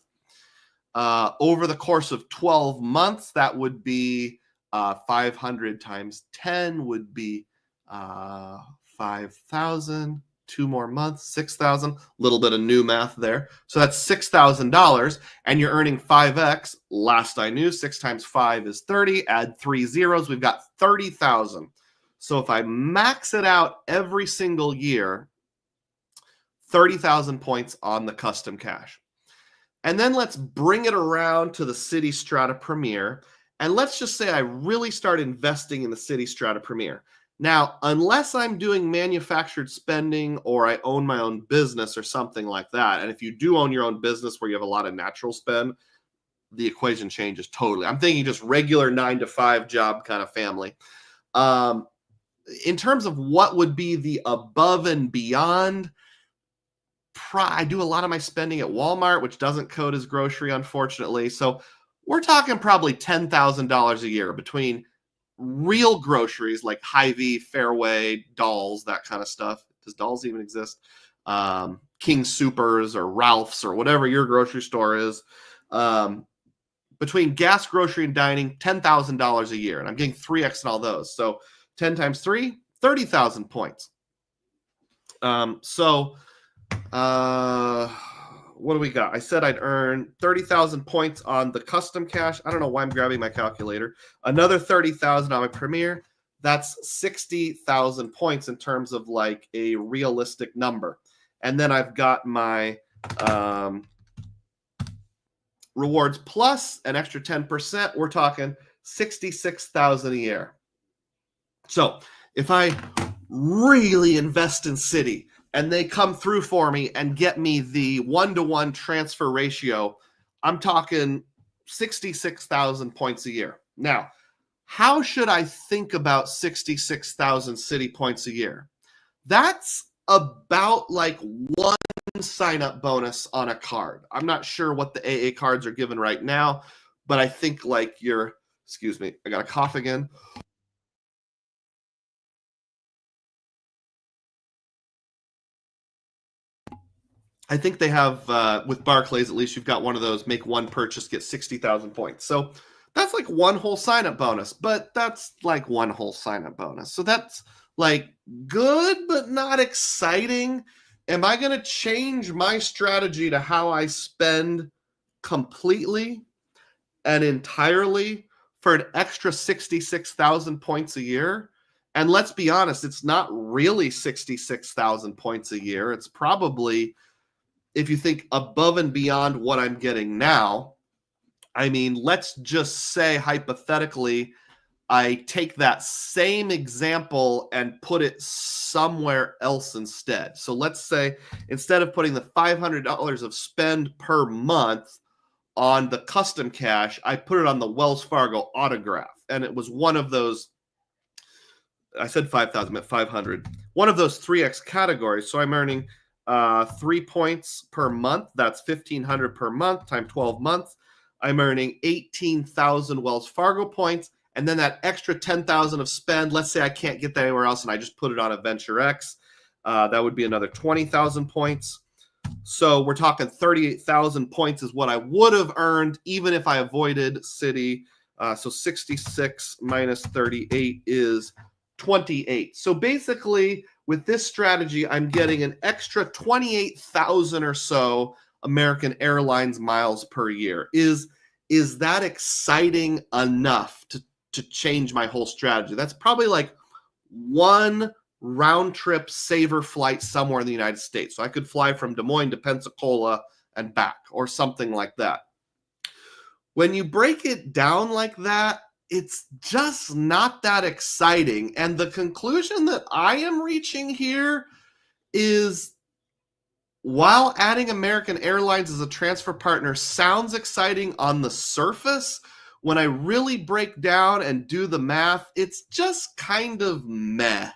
Over the course of 12 months, that would be 500 times 10 would be 5,000. 2 more months, 6,000, a little bit of new math there. So that's $6,000, and you're earning 5x. Last I knew, 6 times 5 is 30. Add 3 zeros, we've got 30,000. So if I max it out every single year, 30,000 points on the custom cash. And then let's bring it around to the Citi Strata Premier, and let's just say I really start investing in the Citi Strata Premier. Now, unless I'm doing manufactured spending or I own my own business or something like that, and if you do own your own business where you have a lot of natural spend, the equation changes totally. I'm thinking just regular 9-to-5 job kind of family. In terms of what would be the above and beyond, I do a lot of my spending at Walmart, which doesn't code as grocery, unfortunately. So we're talking probably $10,000 a year between real groceries like Hy-Vee, Fairway, Dolls, that kind of stuff. Does Dolls even exist? King Soopers or Ralph's or whatever your grocery store is. Between gas, grocery, and dining, $10,000 a year. And I'm getting 3x in all those. So 10 times 3, 30,000 points. What do we got? I said I'd earn 30,000 points on the custom cash. I don't know why I'm grabbing my calculator. Another 30,000 on my Premier. That's 60,000 points in terms of like a realistic number. And then I've got my rewards plus an extra 10%. We're talking 66,000 a year. So if I really invest in Citi and they come through for me and get me the 1-to-1 transfer ratio, I'm talking 66,000 points a year. Now, how should I think about 66,000 Citi points a year? That's about like one sign-up bonus on a card. I'm not sure what the AA cards are given right now, but I think like excuse me, I got a cough again. I think they have, with Barclays, at least you've got one of those, make one purchase, get 60,000 points. So that's like one whole sign-up bonus, but that's like one whole sign-up bonus. So that's like good, but not exciting. Am I going to change my strategy to how I spend completely and entirely for an extra 66,000 points a year? And let's be honest, it's not really 66,000 points a year. It's probably, if you think above and beyond what I'm getting now, I mean, let's just say hypothetically, I take that same example and put it somewhere else instead. So let's say instead of putting the $500 of spend per month on the custom cash, I put it on the Wells Fargo autograph. And it was one of those, I said 5,000, at 500, one of those 3X categories. So I'm earning 3 points per month. That's 1,500 per month times 12 months. I'm earning 18,000 Wells Fargo points. And then that extra 10,000 of spend, let's say I can't get that anywhere else and I just put it on a Venture X, that would be another 20,000 points. So we're talking 38,000 points is what I would have earned even if I avoided Citi. So 66 minus 38 is 28. So basically, with this strategy, I'm getting an extra 28,000 or so American Airlines miles per year. Is that exciting enough to change my whole strategy? That's probably like one round trip saver flight somewhere in the United States. So I could fly from Des Moines to Pensacola and back or something like that. When you break it down like that, it's just not that exciting. And the conclusion that I am reaching here is, while adding American Airlines as a transfer partner sounds exciting on the surface, when I really break down and do the math, it's just kind of meh.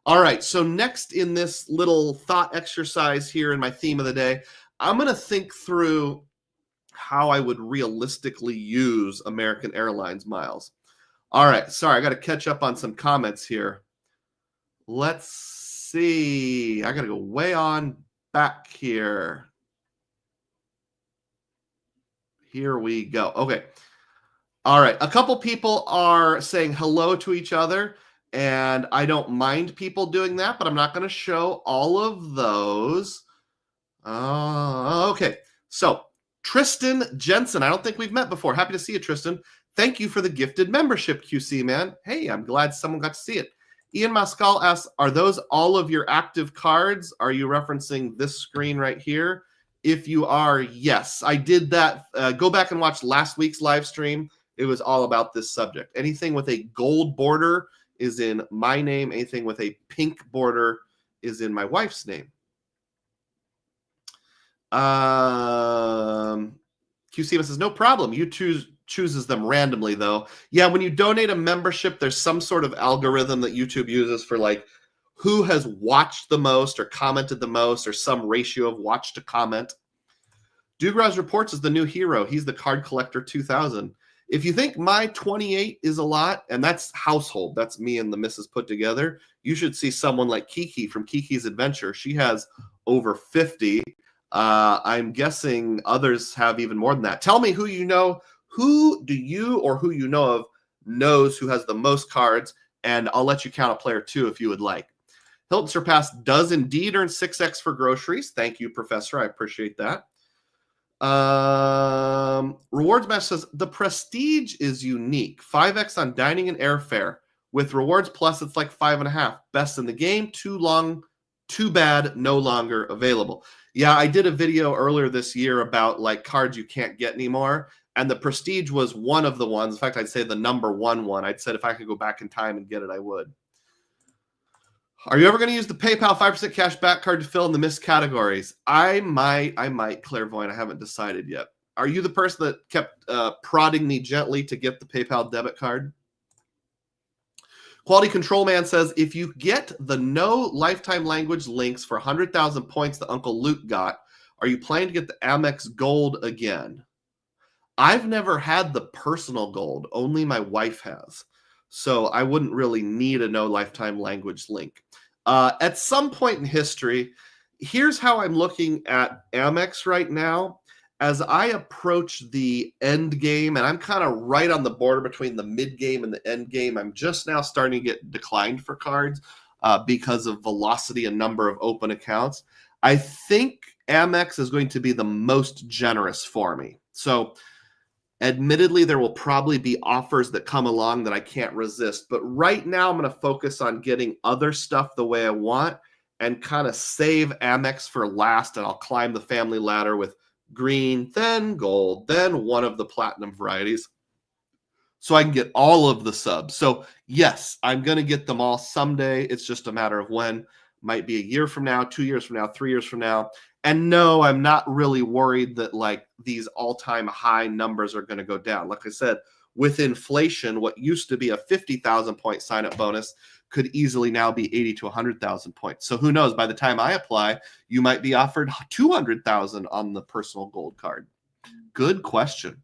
All right, so next in this little thought exercise here in my theme of the day, I'm going to think through how I would realistically use American Airlines miles. All right, sorry, I got to catch up on some comments here. Let's see. I got to go way on back here. Here we go. Okay. All right, a couple people are saying hello to each other, and I don't mind people doing that, but I'm not going to show all of those. Okay, so Tristan Jensen, I don't think we've met before. Happy to see you, Tristan. Thank you for the gifted membership, QC, man. Hey, I'm glad someone got to see it. Ian Mascal asks, are those all of your active cards? Are you referencing this screen right here? If you are, yes. I did that. Go back and watch last week's live stream. It was all about this subject. Anything with a gold border is in my name. Anything with a pink border is in my wife's name. QC says, no problem. You chooses them randomly, though. Yeah, when you donate a membership, there's some sort of algorithm that YouTube uses for like who has watched the most or commented the most, or some ratio of watch to comment. Dugroz reports is the new hero. He's the card collector 2000. If you think my 28 is a lot, and that's household, that's me and the missus put together, you should see someone like Kiki from Kiki's Adventure. She has over 50. I'm guessing others have even more than that. Tell me who you know. Who do you or who you know of knows who has the most cards, and I'll let you count a player too if you would like. Hilton Surpass does indeed earn 6x for groceries. Thank you, Professor. I appreciate that. Rewards Match says, the Prestige is unique. 5x on dining and airfare With Rewards Plus, it's like 5.5. Best in the game, too long, too bad, no longer available. Yeah, I did a video earlier this year about like cards you can't get anymore. And the Prestige was one of the ones. In fact, I'd say the number one. I'd said if I could go back in time and get it, I would. Are you ever going to use the PayPal 5% cash back card to fill in the missed categories? I might, clairvoyant. I haven't decided yet. Are you the person that kept prodding me gently to get the PayPal debit card? Quality Control Man says, if you get the no lifetime language links for 100,000 points that Uncle Luke got, are you planning to get the Amex Gold again? I've never had the personal gold. Only my wife has. So I wouldn't really need a no lifetime language link. At some point in history, here's how I'm looking at Amex right now. As I approach the end game, and I'm kind of right on the border between the mid game and the end game, I'm just now starting to get declined for cards because of velocity and number of open accounts. I think Amex is going to be the most generous for me. So admittedly, there will probably be offers that come along that I can't resist. But right now, I'm going to focus on getting other stuff the way I want and kind of save Amex for last. And I'll climb the family ladder with green, then gold, then one of the platinum varieties, so I can get all of the subs. So yes, I'm going to get them all someday. It's just a matter of when. Might be a year from now, 2 years from now, 3 years from now. And no, I'm not really worried that like these all-time high numbers are going to go down. Like I said, with inflation, what used to be a 50,000 point sign-up bonus could easily now be 80 to 100,000 points. So who knows, by the time I apply, you might be offered 200,000 on the personal gold card. Good question.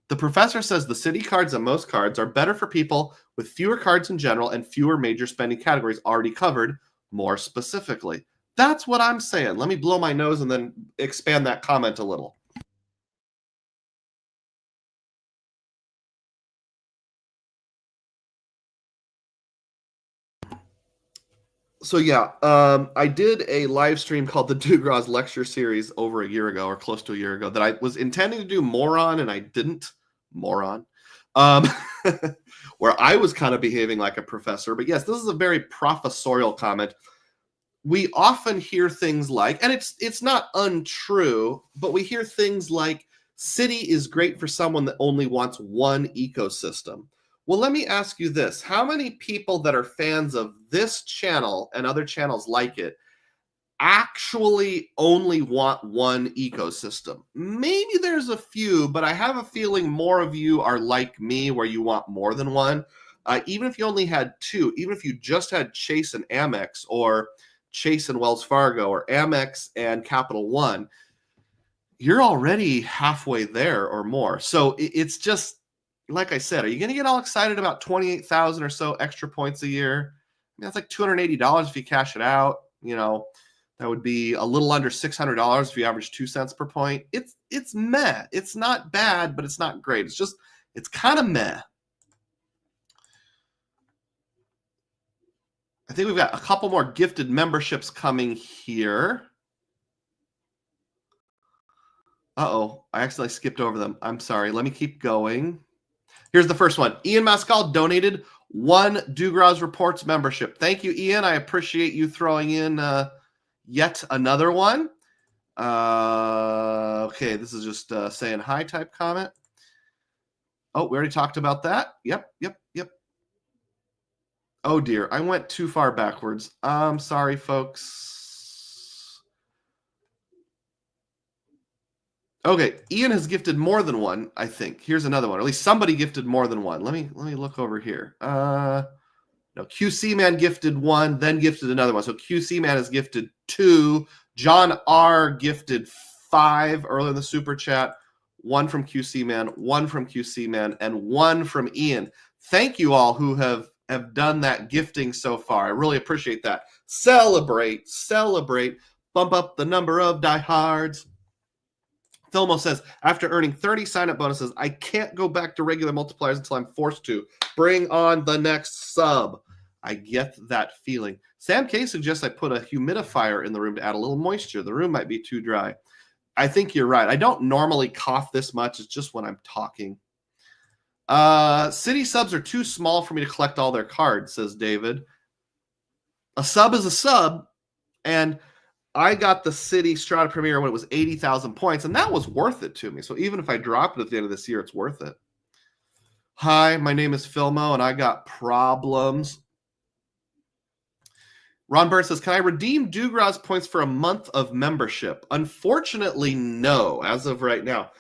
The professor says the Citi cards and most cards are better for people with fewer cards in general and fewer major spending categories already covered more specifically. That's what I'm saying. Let me blow my nose and then expand that comment a little. So yeah, I did a live stream called the Dugroz lecture series over a year ago or close to a year ago that I was intending to do more on and I didn't. Moron. Where I was kind of behaving like a professor. But yes, this is a very professorial comment. We often hear things like, and it's not untrue, but we hear things like, Citi is great for someone that only wants one ecosystem. Well, let me ask you this. How many people that are fans of this channel and other channels like it actually only want one ecosystem? Maybe there's a few, but I have a feeling more of you are like me where you want more than one. Even if you only had two, even if you just had Chase and Amex or Chase and Wells Fargo or Amex and Capital One, you're already halfway there or more. So it's just, like I said, are you going to get all excited about 28,000 or so extra points a year? I mean, that's like $280 if you cash it out. You know, that would be a little under $600 if you average 2 cents per point. It's meh. It's not bad, but it's not great. It's kind of meh. I think we've got a couple more gifted memberships coming here. Uh-oh, I accidentally skipped over them. I'm sorry. Let me keep going. Here's the first one. Ian Mascal donated 1 Dugroz Reports membership. Thank you, Ian. I appreciate you throwing in yet another one. Okay, this is just saying hi type comment. Oh, we already talked about that. Yep. Oh, dear. I went too far backwards. I'm sorry, folks. Okay, Ian has gifted more than one, I think. Here's another one. Or at least somebody gifted more than one. Let me look over here. No, QC Man gifted one, then gifted another one. So QC Man has gifted 2. John R gifted 5 earlier in the super chat. 1 from QC Man, 1 from QC Man, and 1 from Ian. Thank you all who have done that gifting so far. I really appreciate that. Celebrate. Bump up the number of diehards. Thelmo says, after earning 30 sign-up bonuses, I can't go back to regular multipliers until I'm forced to. Bring on the next sub. I get that feeling. Sam K suggests I put a humidifier in the room to add a little moisture. The room might be too dry. I think you're right. I don't normally cough this much. It's just when I'm talking. City subs are too small for me to collect all their cards, says David. A sub is a sub, and I got the Citi Strata Premier when it was 80,000 points, and that was worth it to me. So even if I drop it at the end of this year, it's worth it. Hi, my name is Philmo, and I got problems. Ron Burns says, can I redeem Dugroz points for a month of membership? Unfortunately, no, as of right now.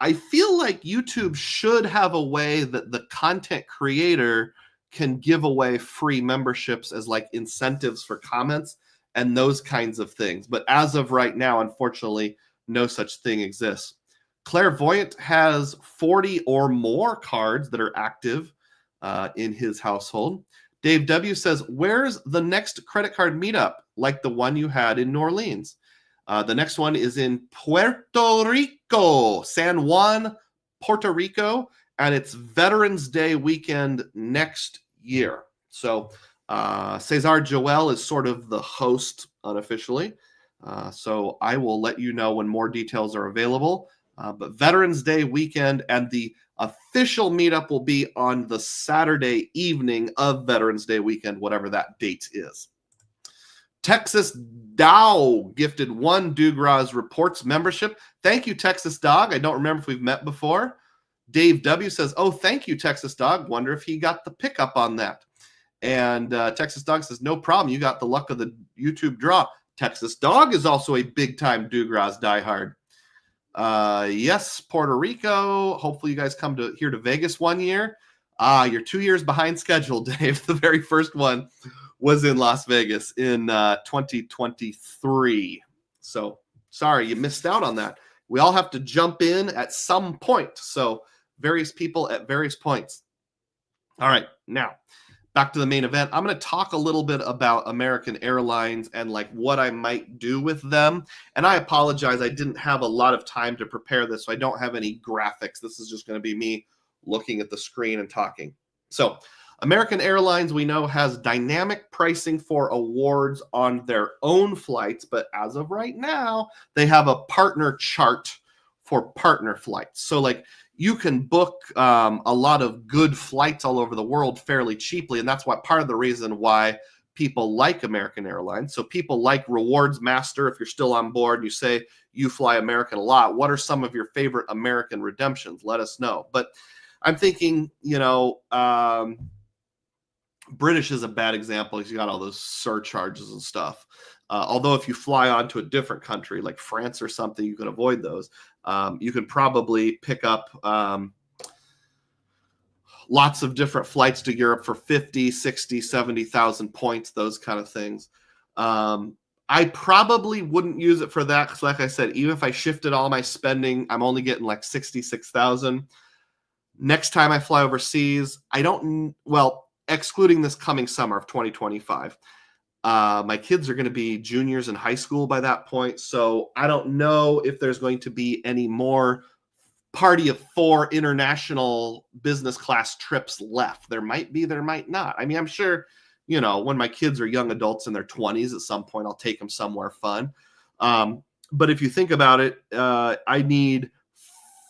I feel like YouTube should have a way that the content creator can give away free memberships as like incentives for comments and those kinds of things. But as of right now, unfortunately, no such thing exists. Clairvoyant has 40 or more cards that are active in his household. Dave W. says, where's the next credit card meetup like the one you had in New Orleans? The next one is in Puerto Rico, San Juan, Puerto Rico, and it's Veterans Day weekend next year. So Cesar Joel is sort of the host unofficially. So I will let you know when more details are available. But Veterans Day weekend, and the official meetup will be on the Saturday evening of Veterans Day weekend, whatever that date is. Texas Dow gifted 1 Dugroz Reports membership. Thank you, Texas Dog. I don't remember if we've met before. Dave W. says, oh, thank you, Texas Dog. Wonder if he got the pickup on that. And Texas Dog says, no problem. You got the luck of the YouTube draw. Texas Dog is also a big-time Dugroz diehard. Yes, Puerto Rico. Hopefully you guys come here to Vegas one year. You're 2 years behind schedule, Dave. The very first one was in Las Vegas in 2023. So sorry, you missed out on that. We all have to jump in at some point. So various people at various points. All right, now back to the main event. I'm going to talk a little bit about American Airlines and like what I might do with them. And I apologize, I didn't have a lot of time to prepare this, so I don't have any graphics. This is just going to be me looking at the screen and talking. So American Airlines, we know, has dynamic pricing for awards on their own flights, but as of right now, they have a partner chart for partner flights. So like you can book a lot of good flights all over the world fairly cheaply, and that's why part of the reason why people like American Airlines. So people like Rewards Master. If you're still on board, you say you fly American a lot. What are some of your favorite American redemptions? Let us know. But I'm thinking, British is a bad example because you got all those surcharges and stuff. Although if you fly on to a different country like France or something, you can avoid those. You can probably pick up lots of different flights to Europe for 50, 60, 70,000 points, those kind of things. I probably wouldn't use it for that because, like I said, even if I shifted all my spending, I'm only getting like 66,000. Next time I fly overseas, excluding this coming summer of 2025, my kids are going to be juniors in high school by that point. So I don't know if there's going to be any more party of 4 international business class trips left. There might be, there might not. I mean, I'm sure, when my kids are young adults in their 20s, at some point I'll take them somewhere fun. But if you think about it, I need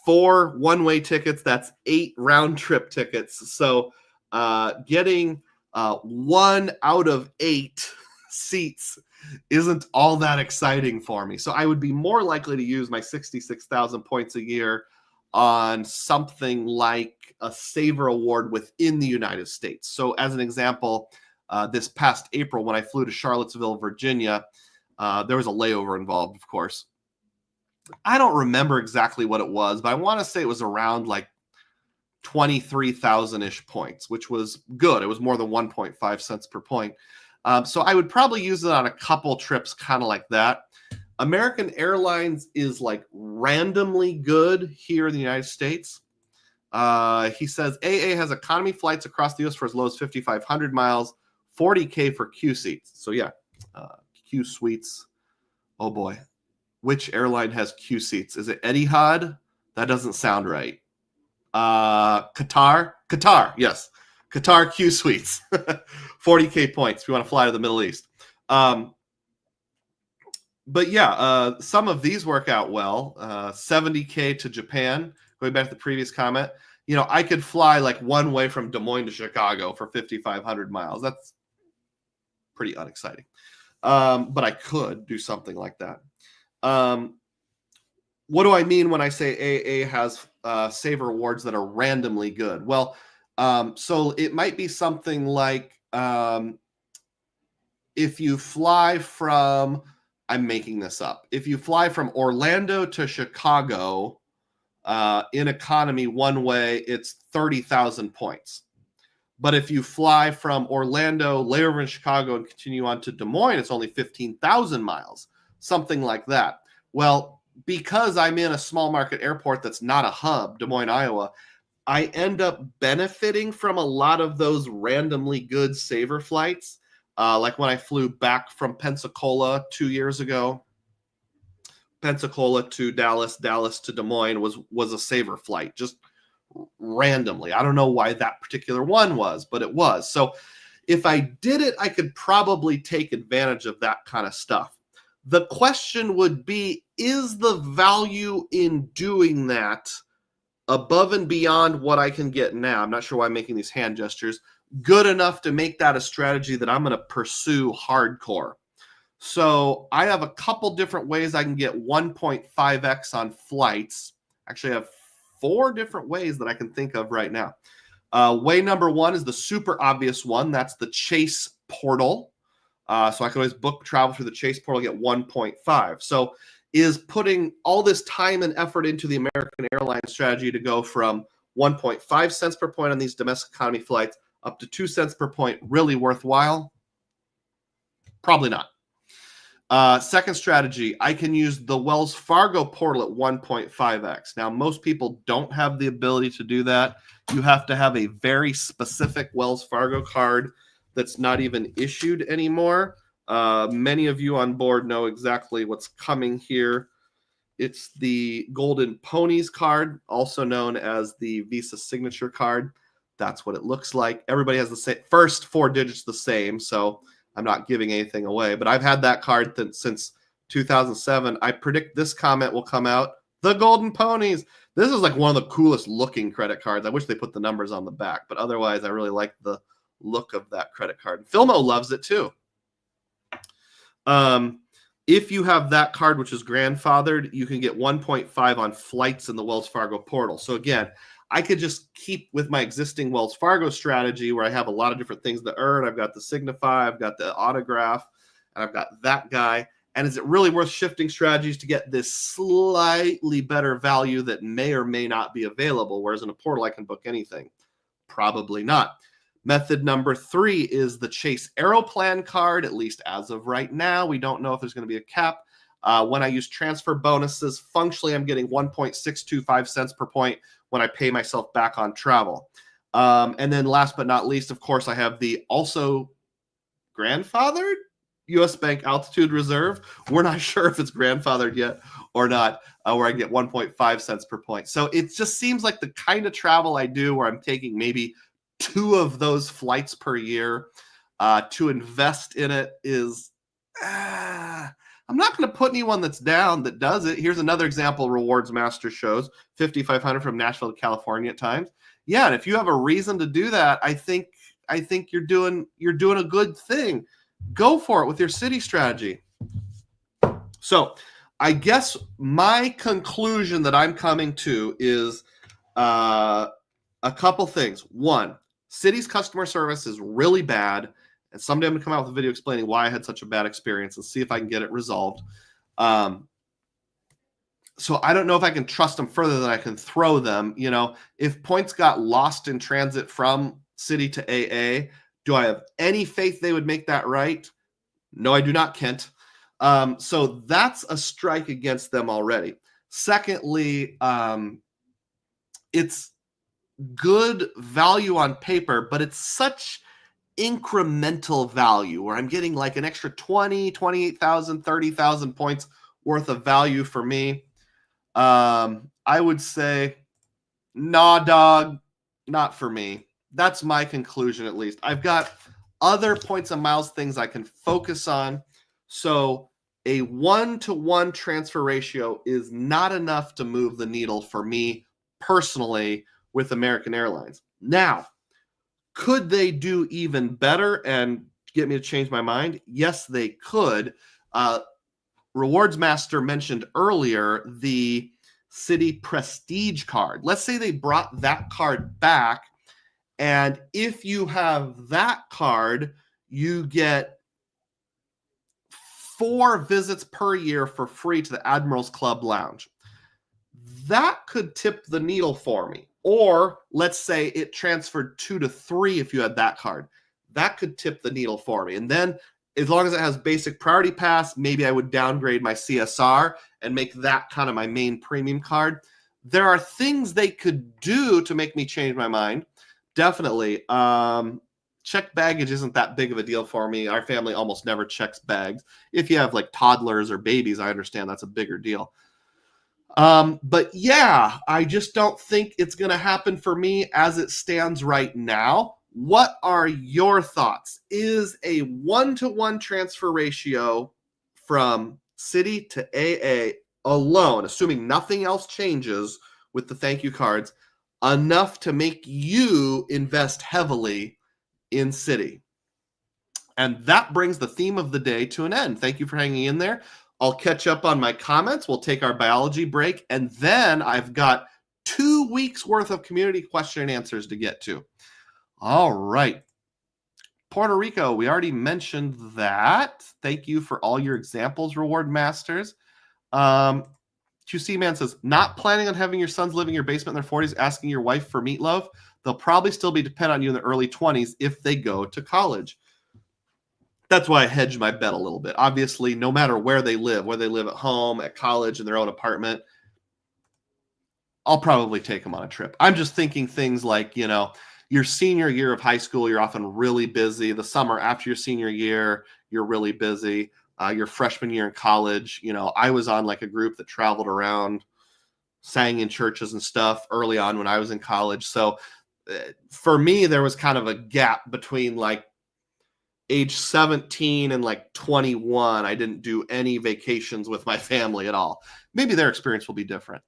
4 one-way tickets. That's 8 round-trip tickets. So getting 1 out of 8 seats isn't all that exciting for me. So I would be more likely to use my 66,000 points a year on something like a Saver Award within the United States. So as an example, this past April when I flew to Charlottesville, Virginia, there was a layover involved, of course. I don't remember exactly what it was, but I want to say it was around like 23,000-ish points, which was good. It was more than 1.5 cents per point. So I would probably use it on a couple trips kind of like that. American Airlines is like randomly good here in the United States. He says AA has economy flights across the U.S. for as low as 5,500 miles, 40K for Q seats. So yeah, Q suites. Oh boy. Which airline has Q seats? Is it Etihad? That doesn't sound right. Qatar, yes. Qatar Q suites, 40K points if you want to fly to the Middle East. But yeah, some of these work out well. 70K to Japan, going back to the previous comment. I could fly like one way from Des Moines to Chicago for 5,500 miles. That's pretty unexciting. But I could do something like that. What do I mean when I say AA has saver rewards that are randomly good? Well, so it might be something like if you fly from, I'm making this up, if you fly from Orlando to Chicago in economy one way, it's 30,000 points. But if you fly from Orlando, lay over in Chicago, and continue on to Des Moines, it's only 15,000 miles, something like that. Well, because I'm in a small market airport that's not a hub, Des Moines, Iowa, I end up benefiting from a lot of those randomly good saver flights. Like when I flew back from Pensacola 2 years ago, Pensacola to Dallas, Dallas to Des Moines was a saver flight, just randomly. I don't know why that particular one was, but it was. So if I did it, I could probably take advantage of that kind of stuff. The question would be, is the value in doing that above and beyond what I can get now? I'm not sure why I'm making these hand gestures. Good enough to make that a strategy that I'm going to pursue hardcore. So I have a couple different ways I can get 1.5x on flights. Actually, I have 4 different ways that I can think of right now. Way number 1 is the super obvious one. That's the Chase portal. So I can always book travel through the Chase portal, get 1.5. So is putting all this time and effort into the American Airlines strategy to go from 1.5 cents per point on these domestic economy flights up to 2 cents per point really worthwhile? Probably not. Second strategy, I can use the Wells Fargo portal at 1.5x. Now, most people don't have the ability to do that. You have to have a very specific Wells Fargo card that's not even issued anymore. Many of you on board know exactly what's coming here. It's the Golden Ponies card, also known as the Visa Signature card. That's what it looks like. Everybody has the same, first 4 digits the same, so I'm not giving anything away, but I've had that card since 2007. I predict this comment will come out. The Golden Ponies. This is like one of the coolest looking credit cards. I wish they put the numbers on the back, but otherwise I really like the look of that credit card. Filmo loves it too. If you have that card, which is grandfathered, you can get 1.5 on flights in the Wells Fargo portal. So again, I could just keep with my existing Wells Fargo strategy where I have a lot of different things to earn. I've got the Signify, I've got the Autograph, and I've got that guy. And is it really worth shifting strategies to get this slightly better value that may or may not be available? Whereas in a portal, I can book anything. Probably not. Method number 3 is the Chase Aeroplan card, at least as of right now. We don't know if there's going to be a cap. When I use transfer bonuses, functionally, I'm getting 1.625 cents per point when I pay myself back on travel. And then last but not least, of course, I have the also grandfathered U.S. Bank Altitude Reserve. We're not sure if it's grandfathered yet or not, where I get 1.5 cents per point. So it just seems like the kind of travel I do where I'm taking maybe 2 of those flights per year to invest in it is... I'm not going to put anyone that's down that does it. Here's another example Rewards Master shows, 5,500 from Nashville to California at times. Yeah, and if you have a reason to do that, I think you're doing a good thing. Go for it with your city strategy. So I guess my conclusion that I'm coming to is a couple things. 1, Citi's customer service is really bad. And someday I'm going to come out with a video explaining why I had such a bad experience and see if I can get it resolved. So I don't know if I can trust them further than I can throw them. If points got lost in transit from Citi to AA, do I have any faith they would make that right? No, I do not, Kent. So that's a strike against them already. Secondly, it's good value on paper, but it's such incremental value where I'm getting like an extra 20, 28,000, 30,000 points worth of value for me. I would say, nah, dog, not for me. That's my conclusion, at least. I've got other points and miles things I can focus on. So a 1-to-1 transfer ratio is not enough to move the needle for me personally with American Airlines. Now, could they do even better and get me to change my mind? Yes, they could. Rewards Master mentioned earlier the Citi Prestige card. Let's say they brought that card back, and if you have that card, you get 4 visits per year for free to the Admirals Club Lounge. That could tip the needle for me. Or let's say it transferred 2 to 3 if you had that card. That could tip the needle for me. And then as long as it has basic priority pass, maybe I would downgrade my CSR and make that kind of my main premium card. There are things they could do to make me change my mind. Definitely. Checked baggage isn't that big of a deal for me. Our family almost never checks bags. If you have like toddlers or babies, I understand that's a bigger deal. But yeah, I just don't think it's going to happen for me as it stands right now. What are your thoughts? Is a 1-to-1 transfer ratio from Citi to AA alone, assuming nothing else changes with the thank you cards, enough to make you invest heavily in Citi? And that brings the theme of the day to an end. Thank you for hanging in there. I'll catch up on my comments. We'll take our biology break. And then I've got 2 weeks worth of community question and answers to get to. All right. Puerto Rico, we already mentioned that. Thank you for all your examples, Reward Masters. QC Man says, not planning on having your sons living in your basement in their 40s, asking your wife for meatloaf. They'll probably still be dependent on you in the early 20s if they go to college. That's why I hedge my bet a little bit. Obviously, no matter where they live at home, at college, in their own apartment, I'll probably take them on a trip. I'm just thinking things like, your senior year of high school, you're often really busy. The summer after your senior year, you're really busy. Your freshman year in college, I was on like a group that traveled around, sang in churches and stuff early on when I was in college. So for me, there was kind of a gap between like age 17 and like 21. I didn't do any vacations with my family at all. Maybe their experience will be different.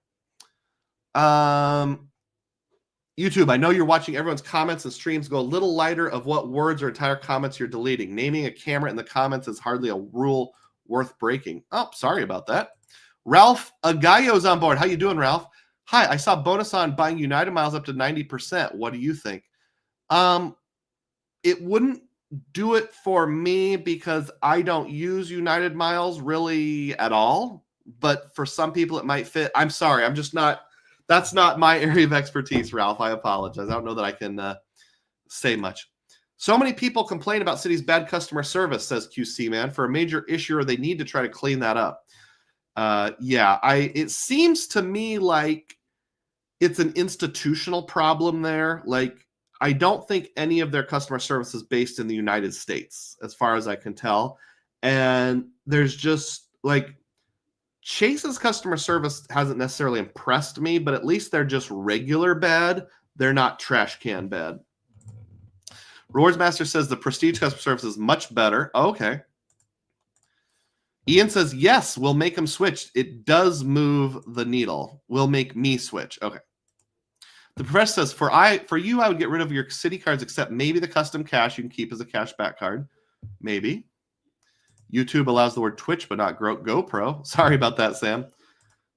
YouTube, I know you're watching everyone's comments and streams. Go a little lighter of what words or entire comments you're deleting. Naming a camera in the comments is hardly a rule worth breaking. Oh, sorry about that. Ralph Agayo's on board. How you doing, Ralph? Hi, I saw bonus on buying United miles up to 90%. What do you think? It wouldn't do it for me because I don't use United miles really at all. But for some people, it might fit. I'm sorry. I'm just not. That's not my area of expertise, Ralph. I apologize. I don't know that I can say much. So many people complain about Citi's bad customer service, says QC Man. For a major issue, or they need to try to clean that up. It seems to me like it's an institutional problem there. Like, I don't think any of their customer service is based in the United States, as far as I can tell. And there's just like Chase's customer service hasn't necessarily impressed me, but at least they're just regular bad. They're not trash can bad. Rewards Master says the Prestige customer service is much better. Oh, okay. Ian says, yes, we'll make them switch. It does move the needle. We'll make me switch. Okay. The professor says, for you, I would get rid of your Citi cards, except maybe the custom cash you can keep as a cashback card. Maybe. YouTube allows the word Twitch, but not GoPro. Sorry about that, Sam.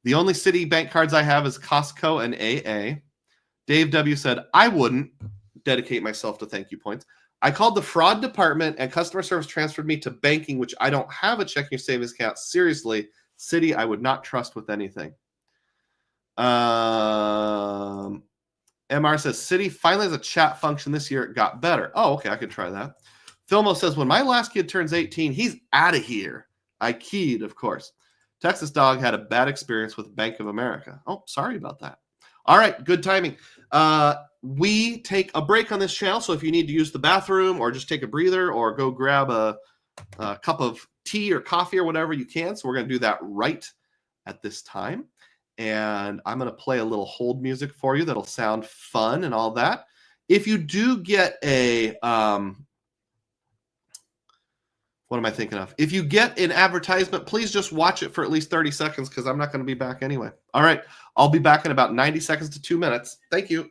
The only Citibank cards I have is Costco and AA. Dave W. said, I wouldn't dedicate myself to thank you points. I called the fraud department and customer service transferred me to banking, which I don't have a checking or savings account. Seriously, Citi, I would not trust with anything. MR says, Citi finally has a chat function this year. It got better. Oh, okay, I could try that. Filmo says, when my last kid turns 18, he's out of here. I keyed, of course. Texas Dog had a bad experience with Bank of America. Oh, sorry about that. All right, good timing. We take a break on this channel, so if you need to use the bathroom or just take a breather or go grab a cup of tea or coffee or whatever, you can. So we're going to do that right at this time. And I'm going to play a little hold music for you that'll sound fun and all that. If you do get a What am I thinking of? If you get an advertisement, please just watch it for at least 30 seconds because I'm not going to be back anyway. All right. I'll be back in about 90 seconds to 2 minutes. Thank you.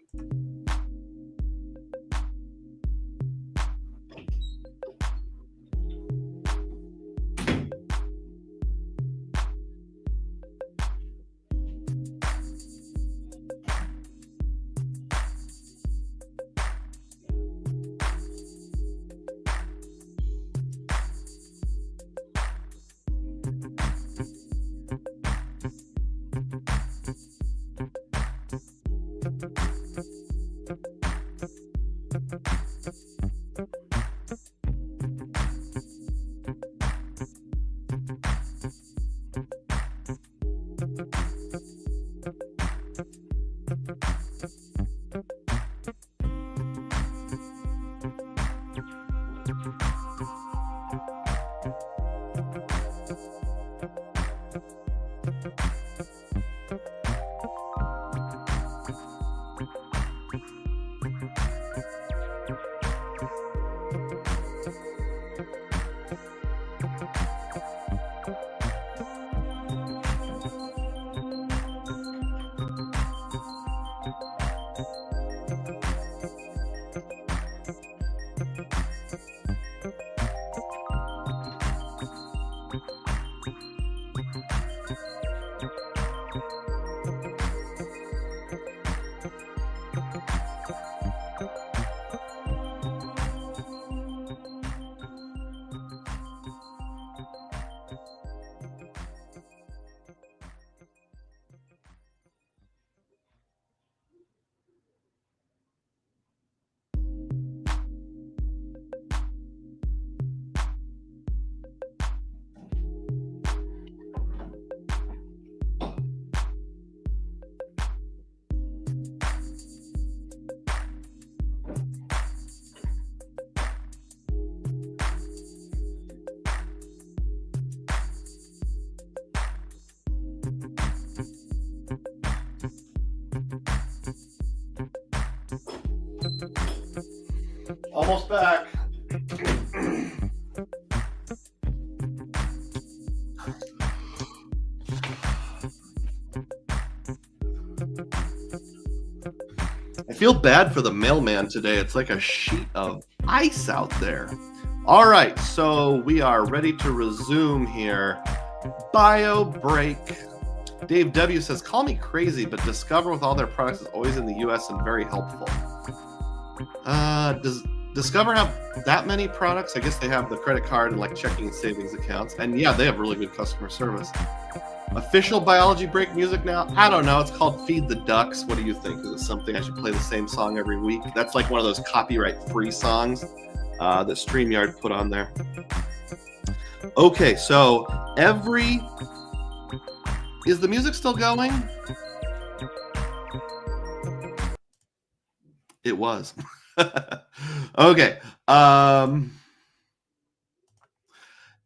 Almost back. I feel bad for the mailman today. It's like a sheet of ice out there. All right, so we are ready to resume here. Bio break. Dave W says, call me crazy, but Discover with all their products is always in the US and very helpful. Does Discover have that many products? I guess they have the credit card and like checking and savings accounts. And yeah, they have really good customer service. Official biology break music now? I don't know. It's called Feed the Ducks. What do you think? Is it something I should play the same song every week? That's like one of those copyright-free songs that StreamYard put on there. Okay, so is the music still going? It was. Okay.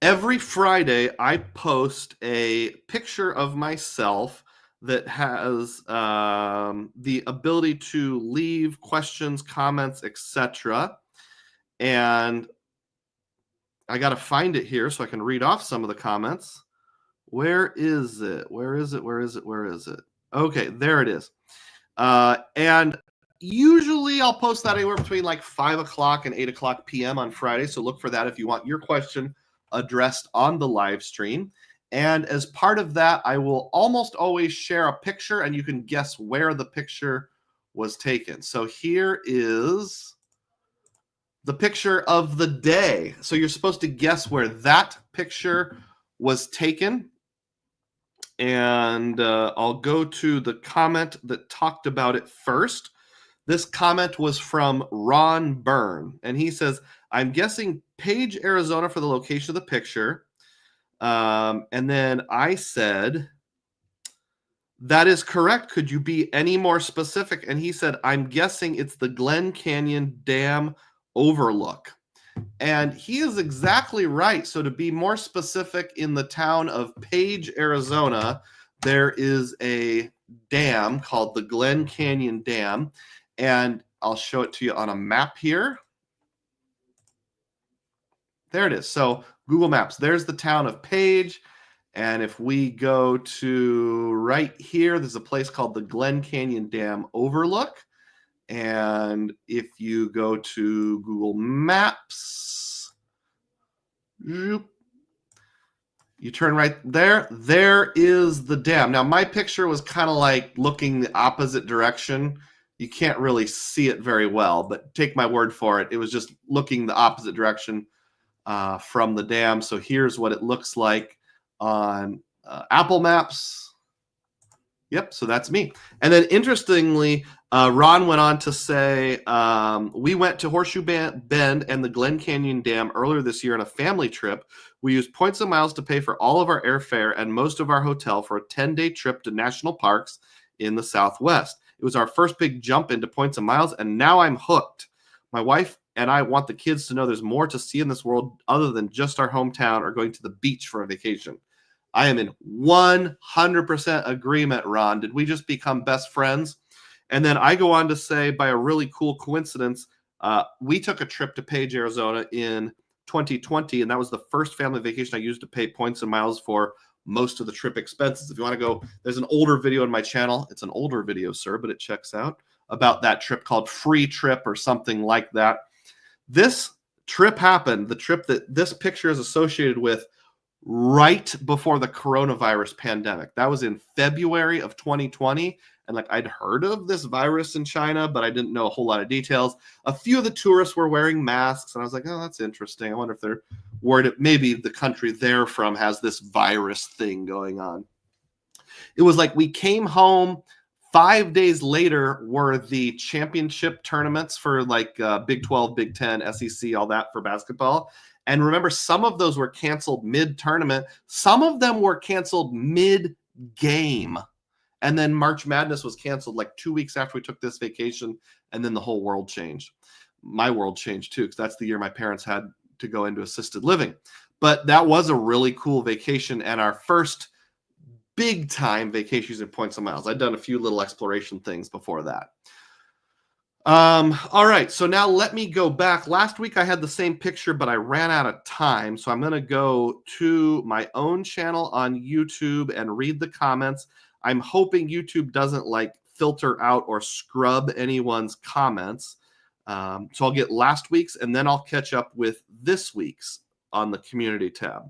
Every Friday, I post a picture of myself that has the ability to leave questions, comments, etc. And I got to find it here so I can read off some of the comments. Where is it? Where is it? Where is it? Where is it? Okay, there it is. And usually I'll post that anywhere between like 5 o'clock and 8 o'clock p.m. on Friday. So look for that if you want your question addressed on the live stream. And as part of that, I will almost always share a picture and you can guess where the picture was taken. So here is the picture of the day. So you're supposed to guess where that picture was taken. And I'll go to the comment that talked about it first. This comment was from Ron Byrne, and he says, I'm guessing Page, Arizona for the location of the picture. And then I said, that is correct. Could you be any more specific? And he said, I'm guessing it's the Glen Canyon Dam overlook. And he is exactly right. So to be more specific, in the town of Page, Arizona, there is a dam called the Glen Canyon Dam. And I'll show it to you on a map here. There it is. So Google Maps, there's the town of Page. And if we go to right here, there's a place called the Glen Canyon Dam Overlook. And if you go to Google Maps, you turn right there, there is the dam. Now, my picture was kind of like looking the opposite direction. You can't really see it very well, but take my word for it. It was just looking the opposite direction from the dam. So here's what it looks like on Apple Maps. Yep, so that's me. And then interestingly, Ron went on to say, we went to Horseshoe Bend and the Glen Canyon Dam earlier this year on a family trip. We used points and miles to pay for all of our airfare and most of our hotel for a 10-day trip to national parks in the Southwest. It was our first big jump into points and miles, and now I'm hooked. My wife and I want the kids to know there's more to see in this world other than just our hometown or going to the beach for a vacation. I am in 100% agreement, Ron. Did we just become best friends? And then I go on to say, by a really cool coincidence, we took a trip to Page, Arizona in 2020, and that was the first family vacation I used to pay points and miles for most of the trip expenses. If you want to go, there's an older video on my channel. It's an older video, sir, but it checks out about that trip called Free Trip or something like that. This trip happened, the trip that this picture is associated with, right before the coronavirus pandemic. That was in February of 2020. And like, I'd heard of this virus in China, but I didn't know a whole lot of details. A few of the tourists were wearing masks, and I was like, oh, that's interesting. I wonder if they're worried maybe the country they're from has this virus thing going on. It was like we came home 5 days later were the championship tournaments for like Big 12, Big 10, SEC, all that for basketball. And remember, some of those were canceled mid-tournament. Some of them were canceled mid-game. And then March Madness was canceled like 2 weeks after we took this vacation. And then the whole world changed. My world changed too, because that's the year my parents had to go into assisted living. But that was a really cool vacation and our first big-time vacation using points and miles. I'd done a few little exploration things before that. All right, so now let me go back. Last week I had the same picture, but I ran out of time. So I'm going to go to my own channel on YouTube and read the comments. I'm hoping YouTube doesn't like filter out or scrub anyone's comments. So I'll get last week's and then I'll catch up with this week's on the community tab.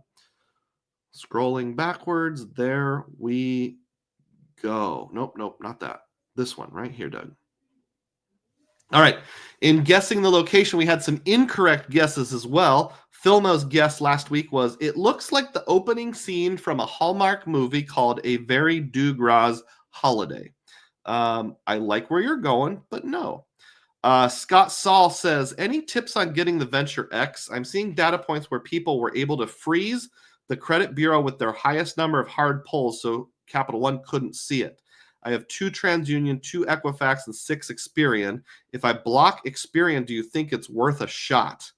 Scrolling backwards, there we go. Nope, not that. This one right here, Doug. All right, in guessing the location, we had some incorrect guesses as well. Filmo's guess last week was, it looks like the opening scene from a Hallmark movie called A Very Dugroz Holiday. I like where you're going, but no. Scott Saul says, any tips on getting the Venture X? I'm seeing data points where people were able to freeze the credit bureau with their highest number of hard pulls, so Capital One couldn't see it. I have 2 TransUnion, 2 Equifax, and 6 Experian. If I block Experian, do you think it's worth a shot?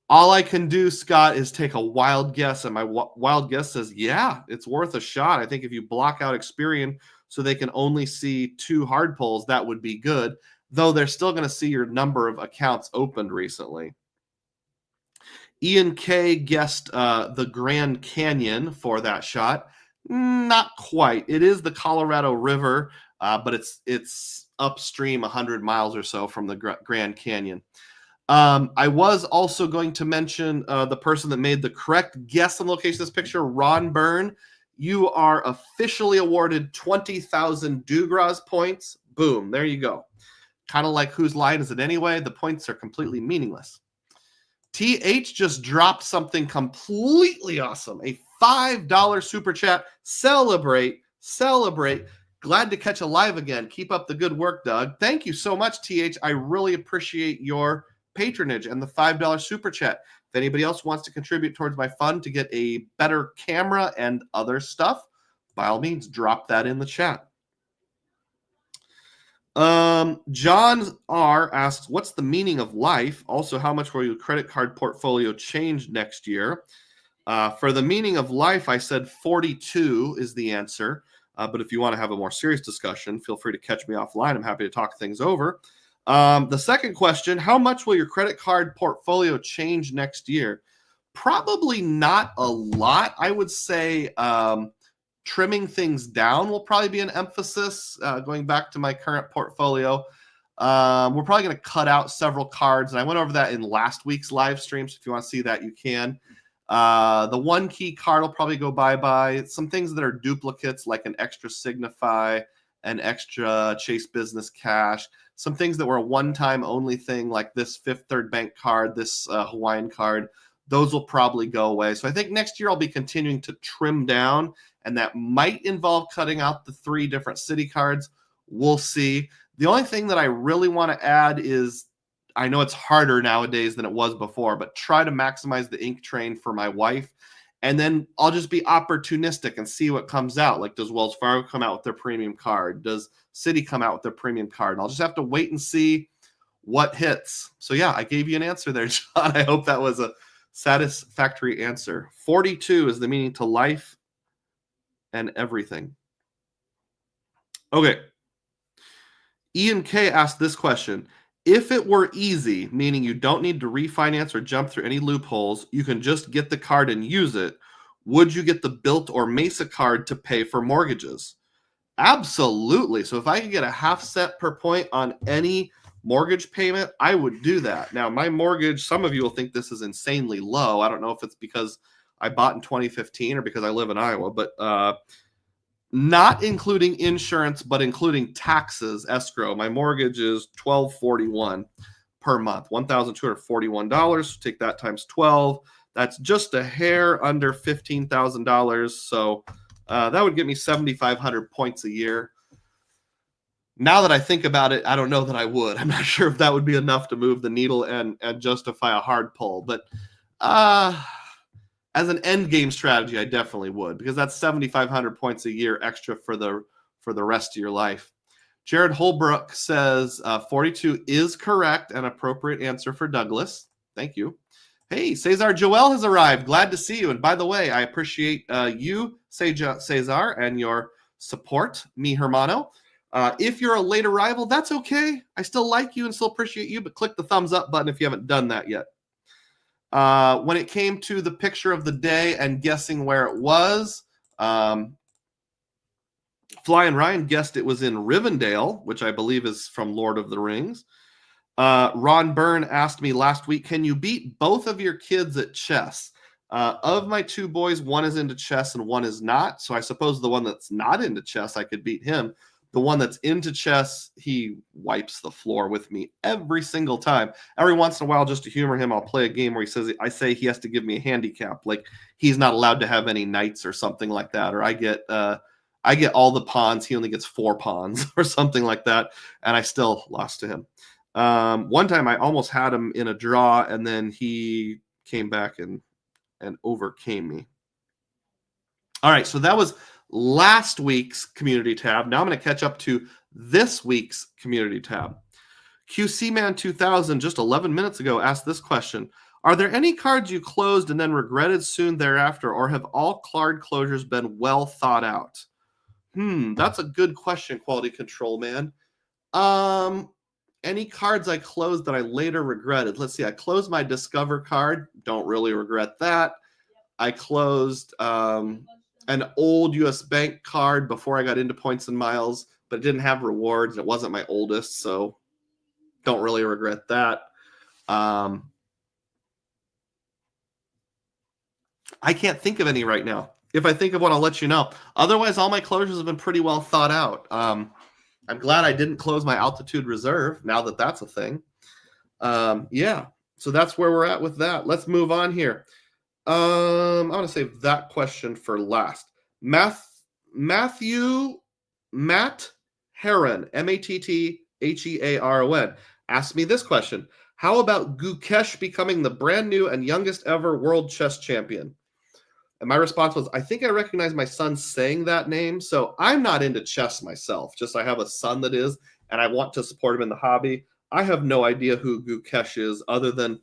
All I can do, Scott, is take a wild guess, and my wild guess says, yeah, it's worth a shot. I think if you block out Experian so they can only see 2 hard pulls, that would be good, though they're still going to see your number of accounts opened recently. Ian K guessed the Grand Canyon for that shot. Not quite. It is the Colorado River, but it's upstream 100 miles or so from the Grand Canyon. I was also going to mention the person that made the correct guess on the location of this picture, Ron Byrne. You are officially awarded 20,000 Dugroz points. Boom, there you go. Kind of like whose line is it anyway? The points are completely meaningless. TH just dropped something completely awesome. A $5 super chat. Celebrate. Glad to catch a live again. Keep up the good work, Doug. Thank you so much, TH. I really appreciate your patronage and the $5 super chat. If anybody else wants to contribute towards my fund to get a better camera and other stuff, by all means, drop that in the chat. John R asks, what's the meaning of life? Also, how much will your credit card portfolio change next year? For the meaning of life, I said 42 is the answer. But if you want to have a more serious discussion, feel free to catch me offline. I'm happy to talk things over. The second question, how much will your credit card portfolio change next year? Probably not a lot. I would say trimming things down will probably be an emphasis. Going back to my current portfolio, we're probably going to cut out several cards, and I went over that in last week's live stream. So if you want to see that, you can. The one key card will probably go bye-bye. Some things that are duplicates, like an extra Signify, an extra Chase Business Cash. Some things that were a one-time only thing, like this Fifth Third Bank card, this Hawaiian card. Those will probably go away. So I think next year I'll be continuing to trim down, and that might involve cutting out the 3 different Citi cards. We'll see. The only thing that I really want to add is, I know it's harder nowadays than it was before, but try to maximize the ink train for my wife. And then I'll just be opportunistic and see what comes out. Like, does Wells Fargo come out with their premium card? Does Citi come out with their premium card? And I'll just have to wait and see what hits. So yeah, I gave you an answer there, John. I hope that was a satisfactory answer. 42 is the meaning to life and everything. Okay. Ian K asked this question. If it were easy, meaning you don't need to refinance or jump through any loopholes, you can just get the card and use it, would you get the Bilt or Mesa card to pay for mortgages? Absolutely. So if I could get a half cent per point on any mortgage payment, I would do that. Now, my mortgage, some of you will think this is insanely low. I don't know if it's because I bought in 2015 or because I live in Iowa, but not including insurance, but including taxes, escrow, my mortgage is $1,241 per month, $1,241. Take that times 12. That's just a hair under $15,000. So that would get me 7,500 points a year. Now that I think about it, I don't know that I would. I'm not sure if that would be enough to move the needle and justify a hard pull. But as an end game strategy, I definitely would, because that's 7,500 points a year extra for the rest of your life. Jared Holbrook says 42 is correct, an appropriate answer for Douglas. Thank you. Hey, Cesar Joel has arrived. Glad to see you. And by the way, I appreciate you, Cesar, and your support, mi hermano. If you're a late arrival, that's okay. I still like you and still appreciate you, but click the thumbs up button if you haven't done that yet. When it came to the picture of the day and guessing where it was, Fly and Ryan guessed it was in Rivendell, which I believe is from Lord of the Rings. Ron Byrne asked me last week, can you beat both of your kids at chess? Of my 2 boys, one is into chess and one is not. So I suppose the one that's not into chess, I could beat him. The one that's into chess, he wipes the floor with me every single time. Every once in a while, just to humor him, I'll play a game where I say he has to give me a handicap, like he's not allowed to have any knights or something like that, or I get all the pawns, he only gets 4 pawns or something like that, and I still lost to him. One time I almost had him in a draw, and then he came back and overcame me. All right, so that was last week's community tab. Now I'm going to catch up to this week's community tab. QC Man 2000 just 11 minutes ago asked this question. Are there any cards you closed and then regretted soon thereafter, or have all card closures been well thought out? That's a good question, Quality Control Man. Any cards I closed that I later regretted? Let's see. I closed my Discover card. Don't really regret that. I closed an old US Bank card before I got into points and miles, but it didn't have rewards. It wasn't my oldest, so don't really regret that. I can't think of any right now. If I think of one, I'll let you know. Otherwise, all my closures have been pretty well thought out. I'm glad I didn't close my Altitude Reserve, now that that's a thing. Yeah, so that's where we're at with that. Let's move on here. I'm going to save that question for last. Matt Heron, Mattthehearon, asked me this question. How about Gukesh becoming the brand new and youngest ever world chess champion? And my response was, I think I recognize my son saying that name. So I'm not into chess myself. Just I have a son that is, and I want to support him in the hobby. I have no idea who Gukesh is, other than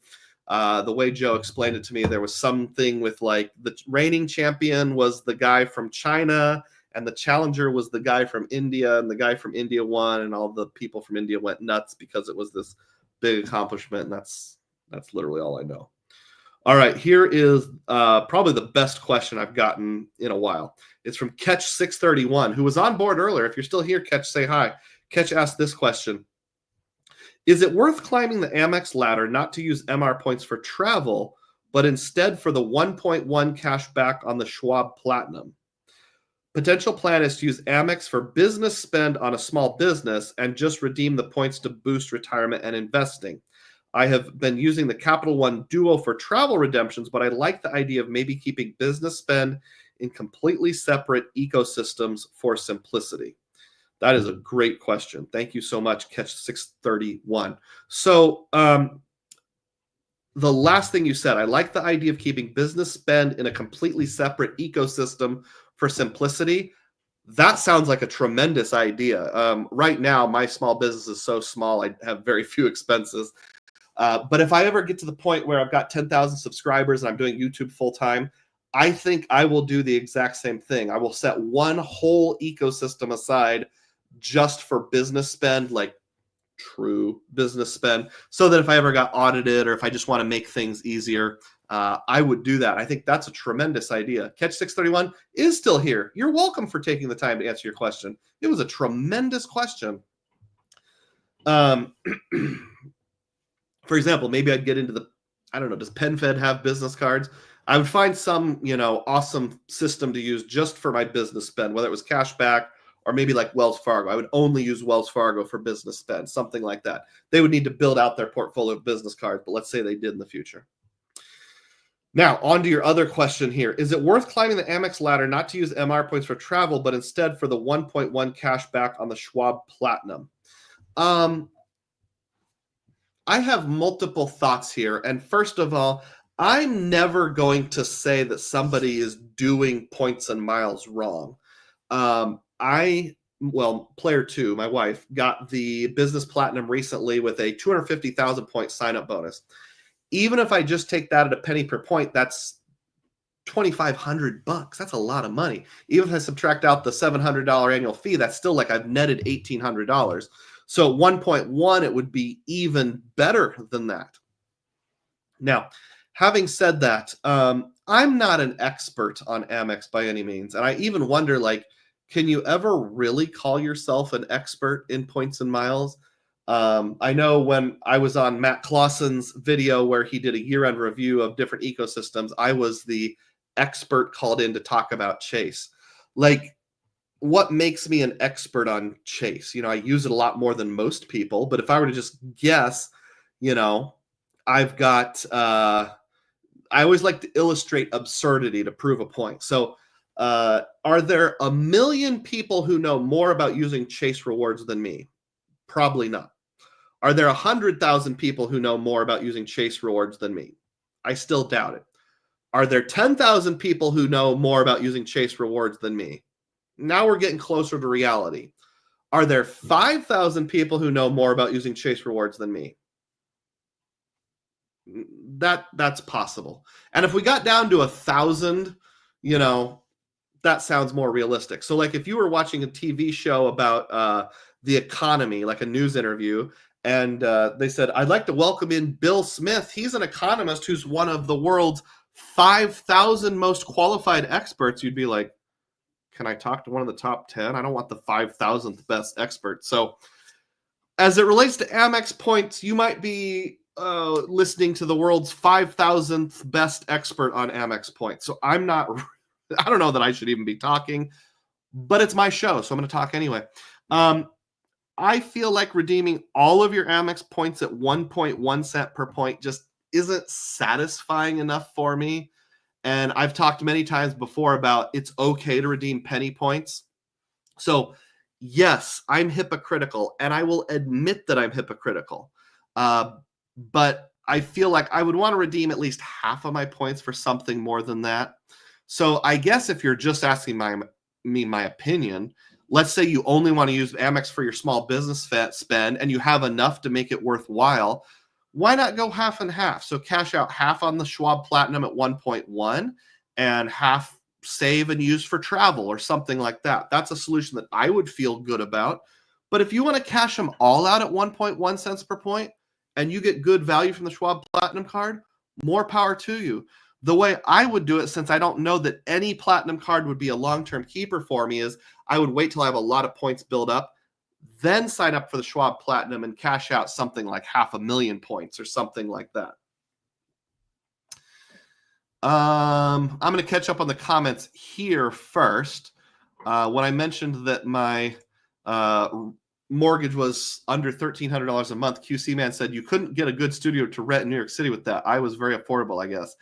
the way Joe explained it to me. There was something with like the reigning champion was the guy from China, and the challenger was the guy from India, and the guy from India won, and all the people from India went nuts because it was this big accomplishment. And that's literally all I know. All right, here is probably the best question I've gotten in a while. It's from Catch631, who was on board earlier. If you're still here, Catch, say hi. Catch asked this question. Is it worth climbing the Amex ladder not to use MR points for travel, but instead for the 1.1 cash back on the Schwab Platinum? Potential plan is to use Amex for business spend on a small business and just redeem the points to boost retirement and investing. I have been using the Capital One Duo for travel redemptions, but I like the idea of maybe keeping business spend in completely separate ecosystems for simplicity. That is a great question. Thank you so much, Catch631. So the last thing you said, I like the idea of keeping business spend in a completely separate ecosystem for simplicity. That sounds like a tremendous idea. Right now, my small business is so small, I have very few expenses. But if I ever get to the point where I've got 10,000 subscribers and I'm doing YouTube full time, I think I will do the exact same thing. I will set one whole ecosystem aside just for business spend, like true business spend, so that if I ever got audited or if I just want to make things easier, I would do that. I think that's a tremendous idea. Catch631 is still here. You're welcome for taking the time to answer your question. It was a tremendous question. For example, maybe I'd get into the, I don't know, does PenFed have business cards? I would find some, awesome system to use just for my business spend, whether it was cash back or maybe like Wells Fargo. I would only use Wells Fargo for business spend, something like that. They would need to build out their portfolio of business cards, but let's say they did in the future. Now, on to your other question here. Is it worth climbing the Amex ladder not to use MR points for travel, but instead for the 1.1 cash back on the Schwab Platinum? I have multiple thoughts here. And first of all, I'm never going to say that somebody is doing points and miles wrong. Player two, my wife, got the business platinum recently with a 250,000 point sign-up bonus. Even if I just take that at a penny per point, that's $2,500. That's a lot of money. Even if I subtract out the $700 annual fee, that's still like I've netted $1,800. So 1.1, it would be even better than that. Now, having said that, I'm not an expert on Amex by any means. And I even wonder, can you ever really call yourself an expert in points and miles? I know when I was on Matt Clausen's video where he did a year-end review of different ecosystems, I was the expert called in to talk about Chase. What makes me an expert on Chase? I use it a lot more than most people, but if I were to just guess, I've got, I always like to illustrate absurdity to prove a point. So are there 1 million people who know more about using Chase rewards than me? Probably not. Are there 100,000 people who know more about using Chase rewards than me? I still doubt it. Are there 10,000 people who know more about using Chase rewards than me? Now we're getting closer to reality. Are there 5,000 people who know more about using Chase rewards than me? That's possible. And if we got down to 1,000, that sounds more realistic. So if you were watching a TV show about the economy, like a news interview, and they said, I'd like to welcome in Bill Smith. He's an economist who's one of the world's 5,000 most qualified experts. You'd be like, can I talk to one of the top 10? I don't want the 5,000th best expert. So as it relates to Amex points, you might be listening to the world's 5,000th best expert on Amex points. So I don't know that I should even be talking, but it's my show, so I'm going to talk anyway. I feel like redeeming all of your Amex points at 1.1 cent per point just isn't satisfying enough for me. And I've talked many times before about it's okay to redeem penny points. So yes, I'm hypocritical, and I will admit that I'm hypocritical. But I feel like I would want to redeem at least half of my points for something more than that. So I guess if you're just asking my opinion, let's say you only want to use Amex for your small business spend and you have enough to make it worthwhile, why not go half and half? So cash out half on the Schwab Platinum at 1.1 and half save and use for travel or something like that. That's a solution that I would feel good about. But if you want to cash them all out at 1.1 cents per point and you get good value from the Schwab Platinum card, More power to you. The way I would do it, since I don't know that any platinum card would be a long-term keeper for me, is I would wait till I have a lot of points build up, then sign up for the Schwab Platinum and cash out something like 500,000 points or something like that. I'm going to catch up on the comments here first. When I mentioned that my mortgage was under $1,300 a month, QC Man said you couldn't get a good studio to rent in New York City with that. I was very affordable, I guess.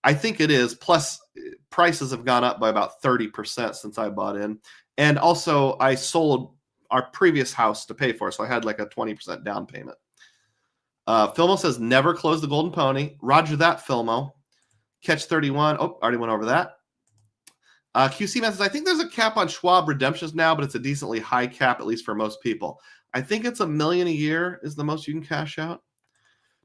I think it is. Plus, prices have gone up by about 30% since I bought in. And also, I sold our previous house to pay for it, so I had like a 20% down payment. Filmo says, never close the Golden Pony. Roger that, Filmo. Catch 31. Oh, already went over that. QC Man says, I think there's a cap on Schwab redemptions now, but it's a decently high cap, at least for most people. I think it's $1 million a year is the most you can cash out.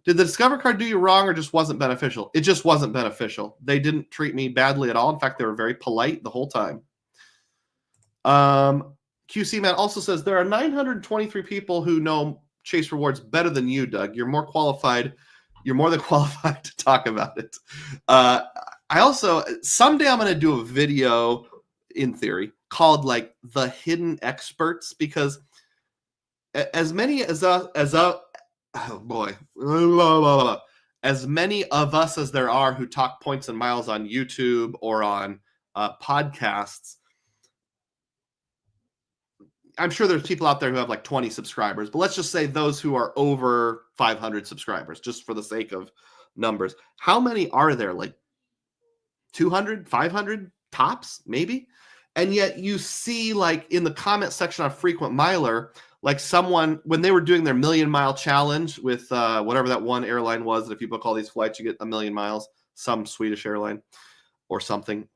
Did the Discover card do you wrong or just wasn't beneficial? It just wasn't beneficial. They didn't treat me badly at all. In fact, they were very polite the whole time. QC Man also says, there are 923 people who know Chase Rewards better than you, Doug. You're more qualified. You're more than qualified to talk about it. I also, someday I'm going to do a video, in theory, called like the hidden experts, because as many as oh boy, as many of us as there are who talk points and miles on YouTube or on podcasts, I'm sure there's people out there who have like 20 subscribers, but let's just say those who are over 500 subscribers, just for the sake of numbers. How many are there? Like 200, 500 tops, maybe? And yet you see, like in the comment section on Frequent Miler, like someone, when they were doing their 1,000,000-mile challenge with whatever that one airline was, that if you book all these flights, you get 1,000,000 miles, some Swedish airline or something.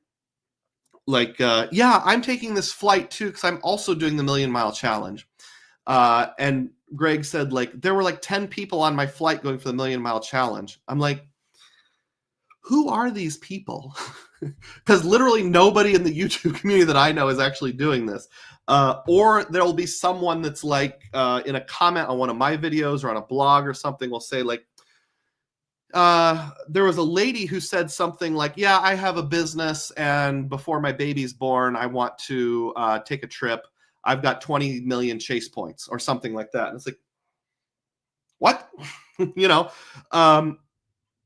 Like, yeah, I'm taking this flight too because I'm also doing the 1,000,000-mile challenge. And Greg said, like, there were like 10 people on my flight going for the 1,000,000-mile challenge. I'm like, who are these people? Because literally nobody in the YouTube community that I know is actually doing this. Or there'll be someone that's like in a comment on one of my videos or on a blog or something will say like, there was a lady who said something like, yeah, I have a business and before my baby's born, I want to take a trip. I've got 20 million Chase points or something like that. And it's like, what? You know,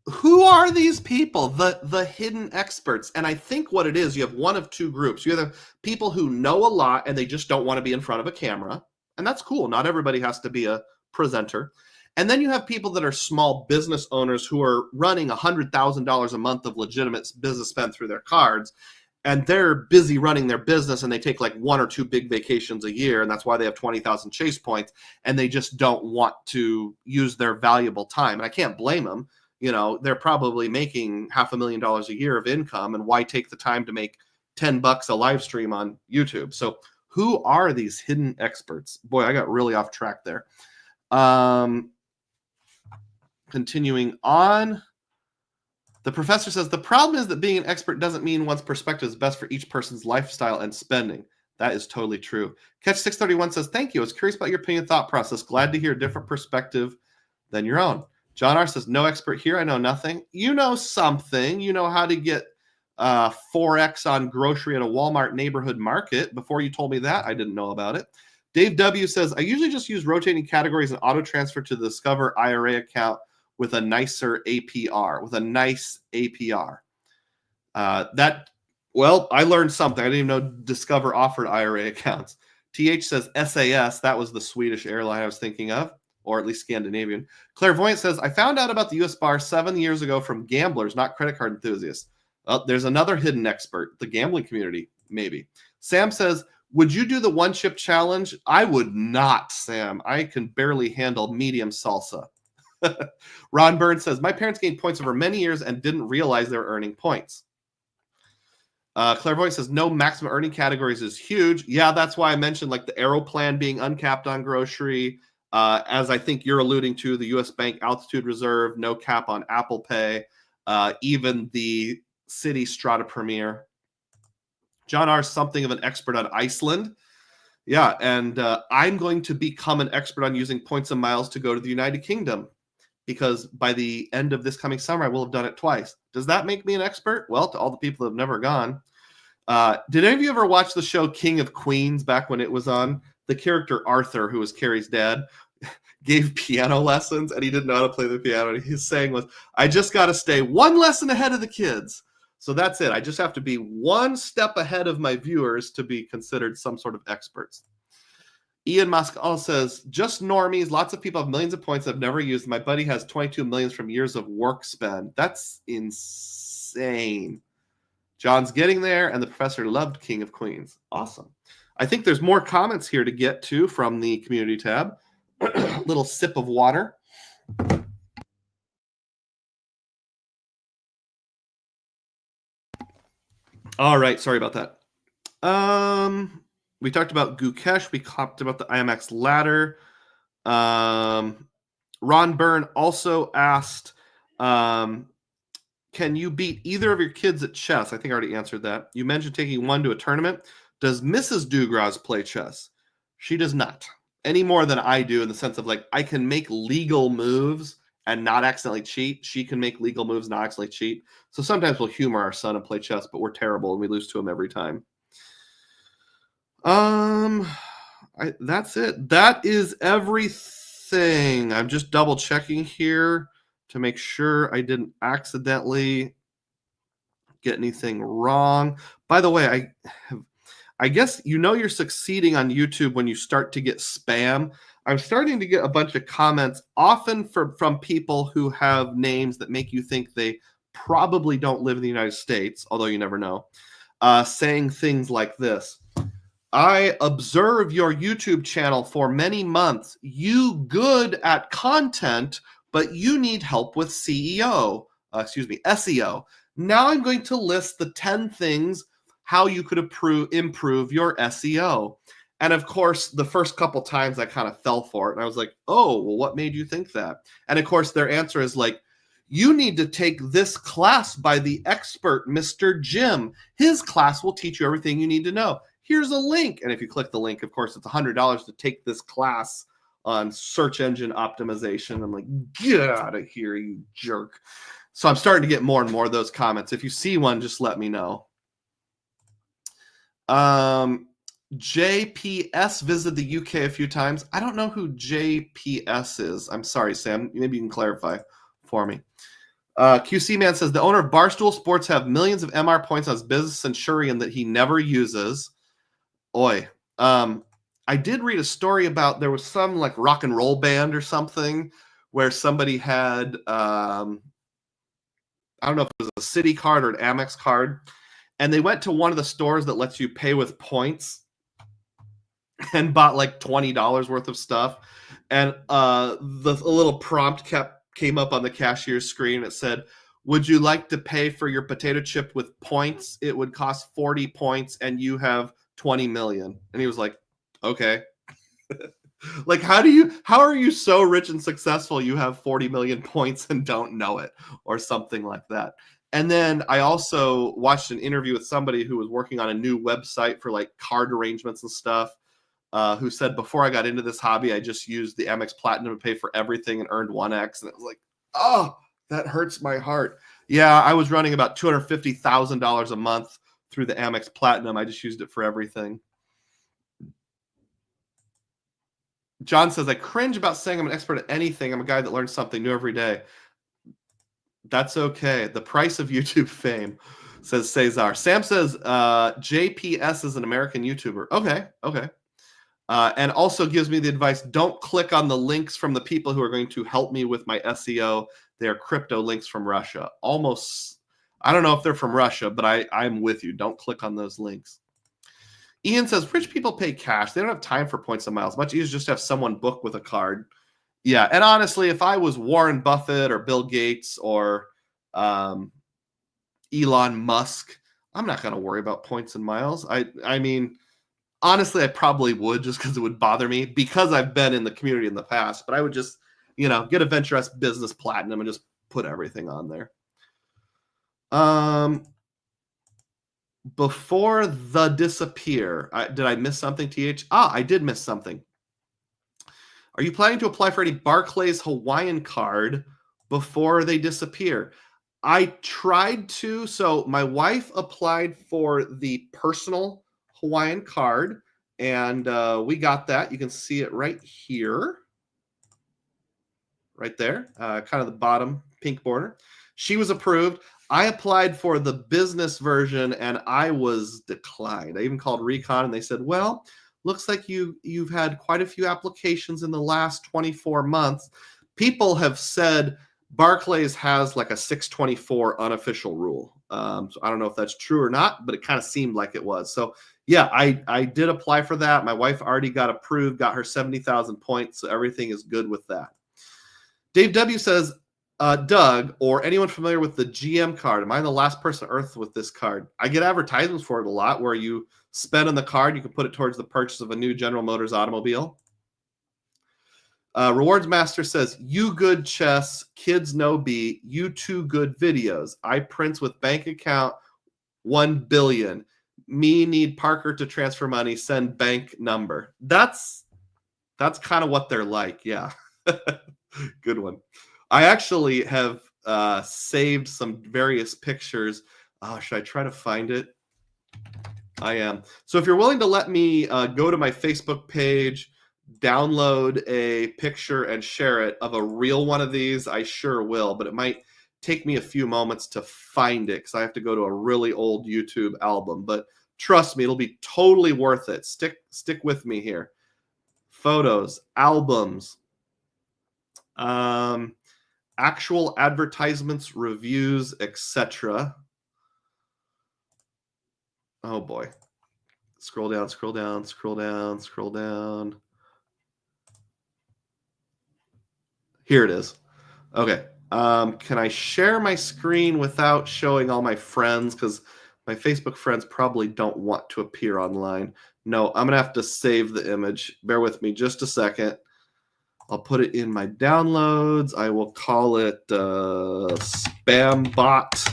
who are these people? The hidden experts. And I think what it is, you have one of two groups. You have people who know a lot and they just don't want to be in front of a camera. And that's cool. Not everybody has to be a presenter. And then you have people that are small business owners who are running $100,000 a month of legitimate business spend through their cards. And they're busy running their business and they take like 1 or 2 big vacations a year. And that's why they have 20,000 Chase points. And they just don't want to use their valuable time. And I can't blame them. You know, they're probably making $500,000 a year of income. And why take the time to make $10 a live stream on YouTube? So who are these hidden experts? Boy, I got really off track there. Continuing on, the professor says, the problem is that being an expert doesn't mean one's perspective is best for each person's lifestyle and spending. That is totally true. Catch 631 says, thank you. I was curious about your opinion and thought process. Glad to hear a different perspective than your own. John R. says, no expert here. I know nothing. You know something. You know how to get 4X on grocery at a Walmart neighborhood market. Before you told me that, I didn't know about it. Dave W. says, I usually just use rotating categories and auto transfer to the Discover IRA account with a nicer APR, with a nice APR. Well, I learned something. I didn't even know Discover offered IRA accounts. TH says SAS, that was the Swedish airline I was thinking of, or at least Scandinavian. Clairvoyant says, I found out about the US bar 7 years ago from gamblers, not credit card enthusiasts. Well, there's another hidden expert, the gambling community, maybe. Sam says, would you do the one chip challenge? I would not, Sam. I can barely handle medium salsa. Ron Burns says, my parents gained points over many years and didn't realize they were earning points. Clairvoyant says, no maximum earning categories is huge. Yeah, that's why I mentioned like the Aero plan being uncapped on grocery. As I think you're alluding to, the US Bank Altitude Reserve, no cap on Apple Pay, even the Citi Strata Premier. John R. something of an expert on Iceland. Yeah, and I'm going to become an expert on using points and miles to go to the United Kingdom because by the end of this coming summer, I will have done it twice. Does that make me an expert? Well, to all the people that have never gone. Did any of you ever watch the show King of Queens back when it was on? The character Arthur, who was Carrie's dad, gave piano lessons, and he didn't know how to play the piano. And his saying was, I just got to stay one lesson ahead of the kids. So that's it. I just have to be one step ahead of my viewers to be considered some sort of experts. Ian Moscal says, just normies. Lots of people have millions of points I've never used. My buddy has 22 millions from years of work spend. That's insane. John's getting there, and the professor loved King of Queens. Awesome. I think there's more comments here to get to from the community tab. Little sip of water. All right, sorry about that. We talked about Gukesh. We talked about the IMX ladder. Ron Byrne also asked, can you beat either of your kids at chess? I think I already answered that. You mentioned taking one to a tournament. Does Mrs. Dugroz play chess? She does not, any more than I do, in the sense of, like, I can make legal moves and not accidentally cheat. She can make legal moves, not accidentally cheat. So sometimes we'll humor our son and play chess, but we're terrible and we lose to him every time. That's it. That is everything. I'm just double checking here to make sure I didn't accidentally get anything wrong. By the way, I guess you're succeeding on YouTube when you start to get spam. I'm starting to get a bunch of comments, often from people who have names that make you think they probably don't live in the United States, although you never know, saying things like this. I observe your YouTube channel for many months. You good at content, but you need help with SEO. Now I'm going to list the 10 things how you could improve your SEO. And of course, the first couple times I kind of fell for it. And I was like, oh, well, what made you think that? And of course, their answer is like, you need to take this class by the expert, Mr. Jim. His class will teach you everything you need to know. Here's a link. And if you click the link, of course, it's $100 to take this class on search engine optimization. I'm like, get out of here, you jerk. So I'm starting to get more and more of those comments. If you see one, just let me know. JPS visited the UK a few times. I don't know who JPS is. I'm sorry, Sam. Maybe you can clarify for me. QC Man says the owner of Barstool Sports have millions of MR points on his business Centurion that he never uses. Oi. I did read a story about there was some like rock and roll band or something where somebody had I don't know if it was a Citi card or an Amex card, and they went to one of the stores that lets you pay with points and bought like $20 worth of stuff. And a little prompt came up on the cashier's screen. It said, would you like to pay for your potato chip with points? It would cost 40 points and you have 20 million. And he was like, okay. Like, how are you so rich and successful you have 40 million points and don't know it, or something like that? And then I also watched an interview with somebody who was working on a new website for like card arrangements and stuff, who said, before I got into this hobby, I just used the Amex Platinum to pay for everything and earned 1x. And it was like, oh, that hurts my heart. Yeah, I was running about $250,000 a month through the Amex Platinum. I just used it for everything. John says, I cringe about saying I'm an expert at anything. I'm a guy that learns something new every day. That's okay. The price of YouTube fame, says Cesar. Sam says, JPS is an American YouTuber. Okay. And also gives me the advice, don't click on the links from the people who are going to help me with my SEO. They're crypto links from Russia. Almost, I don't know if they're from Russia, but I'm with you. Don't click on those links. Ian says, rich people pay cash. They don't have time for points and miles. Much easier just to have someone book with a card. Yeah, and honestly, if I was Warren Buffett or Bill Gates or Elon Musk, I'm not going to worry about points and miles. I mean, honestly, I probably would, just because it would bother me, because I've been in the community in the past. But I would just, get a Venture S Business Platinum and just put everything on there. Before the disappear, did I miss something, TH? I did miss something. Are you planning to apply for any Barclays Hawaiian card before they disappear. I tried to, so my wife applied for the personal Hawaiian card, and we got that. You can see it right here, right there, kind of the bottom pink border. She was approved. I applied for the business version, and I was declined. I even called Recon, and they said, well, looks like you've had quite a few applications in the last 24 months. People have said Barclays has like a 624 unofficial rule. So I don't know if that's true or not, but it kind of seemed like it was. So yeah, I did apply for that. My wife already got approved, got her 70,000 points. So everything is good with that. Dave W says, Doug, or anyone familiar with the GM card? Am I the last person on earth with this card? I get advertisements for it a lot where you spend on the card, you can put it towards the purchase of a new General Motors automobile. Rewards Master says, you good chess, kids no B, you two good videos. I prints with bank account 1 billion. Me need Parker to transfer money, send bank number. That's kind of what they're like. Yeah. Good one. I actually have saved some various pictures. Should I try to find it? I am. So if you're willing to let me go to my Facebook page, download a picture and share it of a real one of these, I sure will, but it might take me a few moments to find it because I have to go to a really old YouTube album. But trust me, it'll be totally worth it. Stick with me here. Photos, albums, actual advertisements, reviews, etc. Oh boy. Scroll down, scroll down, scroll down, scroll down. Here it is. Okay. Can I share my screen without showing all my friends? Because my Facebook friends probably don't want to appear online. No, I'm going to have to save the image. Bear with me just a second. I'll put it in my downloads. I will call it Spam Bot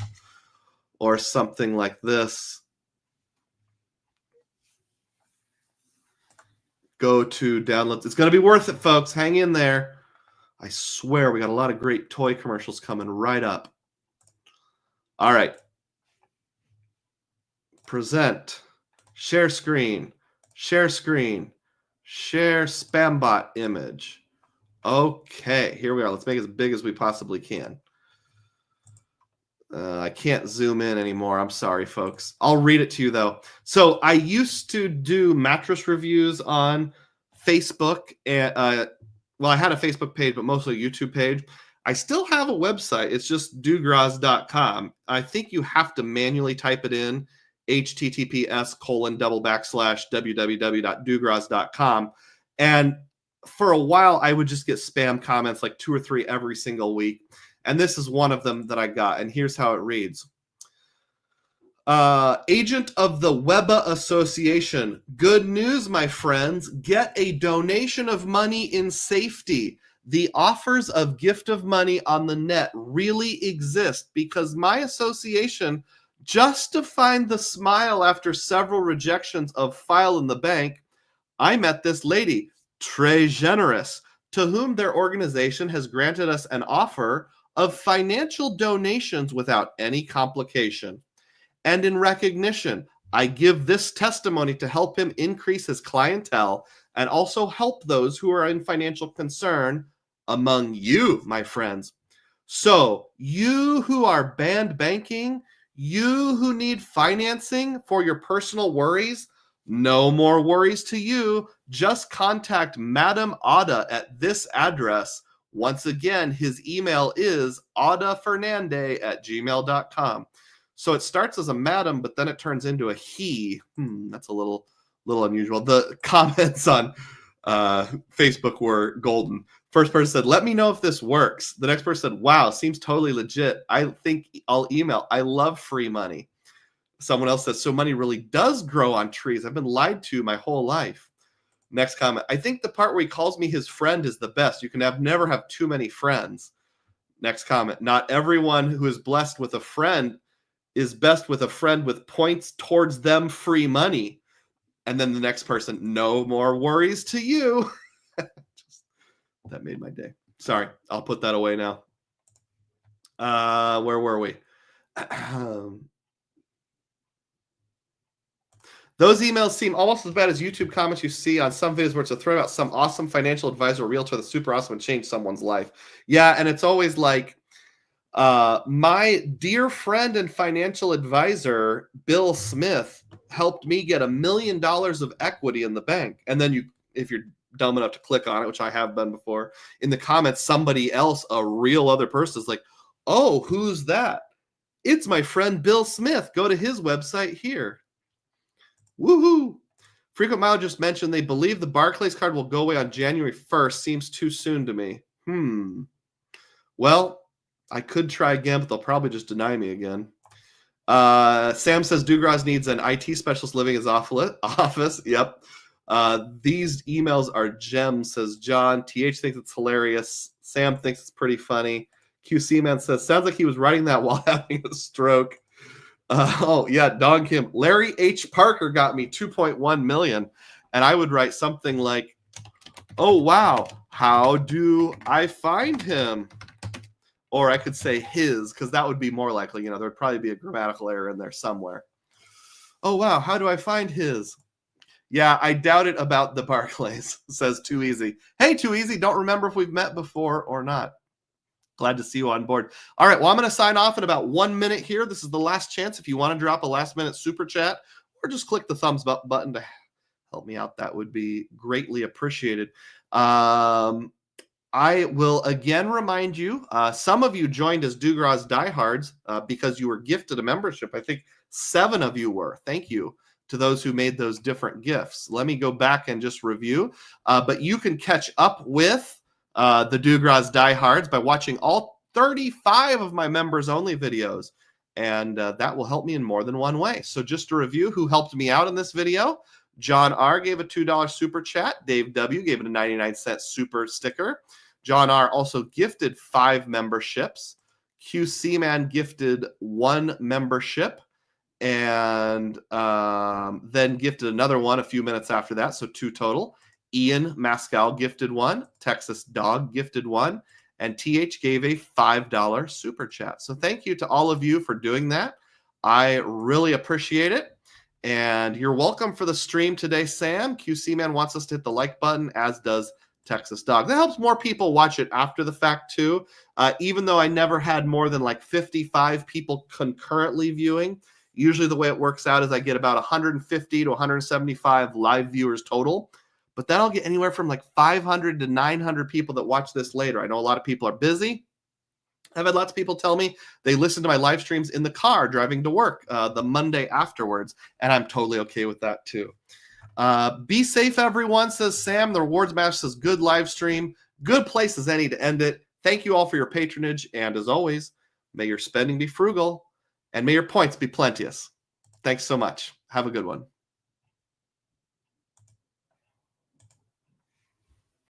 or something like this. Go to downloads. It's going to be worth it, folks. Hang in there. I swear we got a lot of great toy commercials coming right up. All right. Present. Share screen. Share screen. Share Spambot image. Okay, here we are. Let's make it as big as we possibly can. I can't zoom in anymore. I'm sorry, folks. I'll read it to you, though. So I used to do mattress reviews on Facebook. And well, I had a Facebook page, but mostly a YouTube page. I still have a website. It's just dugroz.com. I think you have to manually type it in, https://www.dugroz.com. And for a while, I would just get spam comments, like 2 or 3 every single week. And this is one of them that I got. And here's how it reads. Agent of the WEBA Association. Good news, my friends. Get a donation of money in safety. The offers of gift of money on the net really exist because my association, just to find the smile after several rejections of file in the bank, I met this lady, très generous, to whom their organization has granted us an offer of financial donations without any complication. And in recognition, I give this testimony to help him increase his clientele and also help those who are in financial concern among you, my friends. So you who are banned banking, you who need financing for your personal worries, no more worries to you. Just contact Madam Ada at this address. Once again, his email is adafernande@gmail.com. So it starts as a madam, but then it turns into a he. That's a little unusual. The comments on Facebook were golden. First person said, let me know if this works. The next person said, wow, seems totally legit. I think I'll email. I love free money. Someone else says, so money really does grow on trees. I've been lied to my whole life. Next comment, I think the part where he calls me his friend is the best. You can never have too many friends. Next comment, not everyone who is blessed with a friend is best with a friend with points towards them free money. And then the next person, no more worries to you. That made my day. Sorry, I'll put that away now. Where were we? Those emails seem almost as bad as YouTube comments you see on some videos where it's a thread about some awesome financial advisor or realtor that's super awesome and changed someone's life. Yeah, and it's always like, my dear friend and financial advisor, Bill Smith, helped me get $1 million of equity in the bank. And then you, if you're dumb enough to click on it, which I have been before, in the comments, somebody else, a real other person, is like, oh, who's that? It's my friend Bill Smith. Go to his website here. Woohoo! Frequent Mile just mentioned they believe the Barclays card will go away on January 1st. Seems too soon to me. Well, I could try again, but they'll probably just deny me again. Sam says Dugroz needs an IT specialist living in his office. Yep. These emails are gems, says John. TH thinks it's hilarious. Sam thinks it's pretty funny. QC Man says, sounds like he was writing that while having a stroke. Oh, yeah, Don Kim. Larry H. Parker got me 2.1 million. And I would write something like, oh, wow, how do I find him? Or I could say his, because that would be more likely. There'd probably be a grammatical error in there somewhere. Oh, wow, how do I find his? Yeah, I doubt it about the Barclays, says Too Easy. Hey, Too Easy, don't remember if we've met before or not. Glad to see you on board. All right, well, I'm going to sign off in about 1 minute here. This is the last chance. If you want to drop a last-minute super chat or just click the thumbs up button to help me out, that would be greatly appreciated. I will again remind you, some of you joined as Dugroz diehards because you were gifted a membership. I think 7 of you were. Thank you to those who made those different gifts. Let me go back and just review. But you can catch up with the Dugroz diehards by watching all 35 of my members only videos. And that will help me in more than one way. So just to review who helped me out in this video. John R. gave a $2 super chat. Dave W. gave it a 99-cent super sticker. John R. also gifted 5 memberships. QC Man gifted 1 membership and then gifted another one a few minutes after that, so 2 total. Ian Mascal gifted 1. Texas Dog gifted 1. And TH gave a $5 super chat. So thank you to all of you for doing that. I really appreciate it. And you're welcome for the stream today, Sam. QC Man wants us to hit the like button, as does Texas Dog. That helps more people watch it after the fact, too. Even though I never had more than like 55 people concurrently viewing, usually the way it works out is I get about 150 to 175 live viewers total. But then I'll get anywhere from like 500 to 900 people that watch this later. I know a lot of people are busy. I've had lots of people tell me they listen to my live streams in the car driving to work the Monday afterwards, and I'm totally okay with that too. Be safe, everyone, says Sam. The Rewards Master says good live stream. Good place as any to end it. Thank you all for your patronage, and as always, may your spending be frugal, and may your points be plenteous. Thanks so much. Have a good one.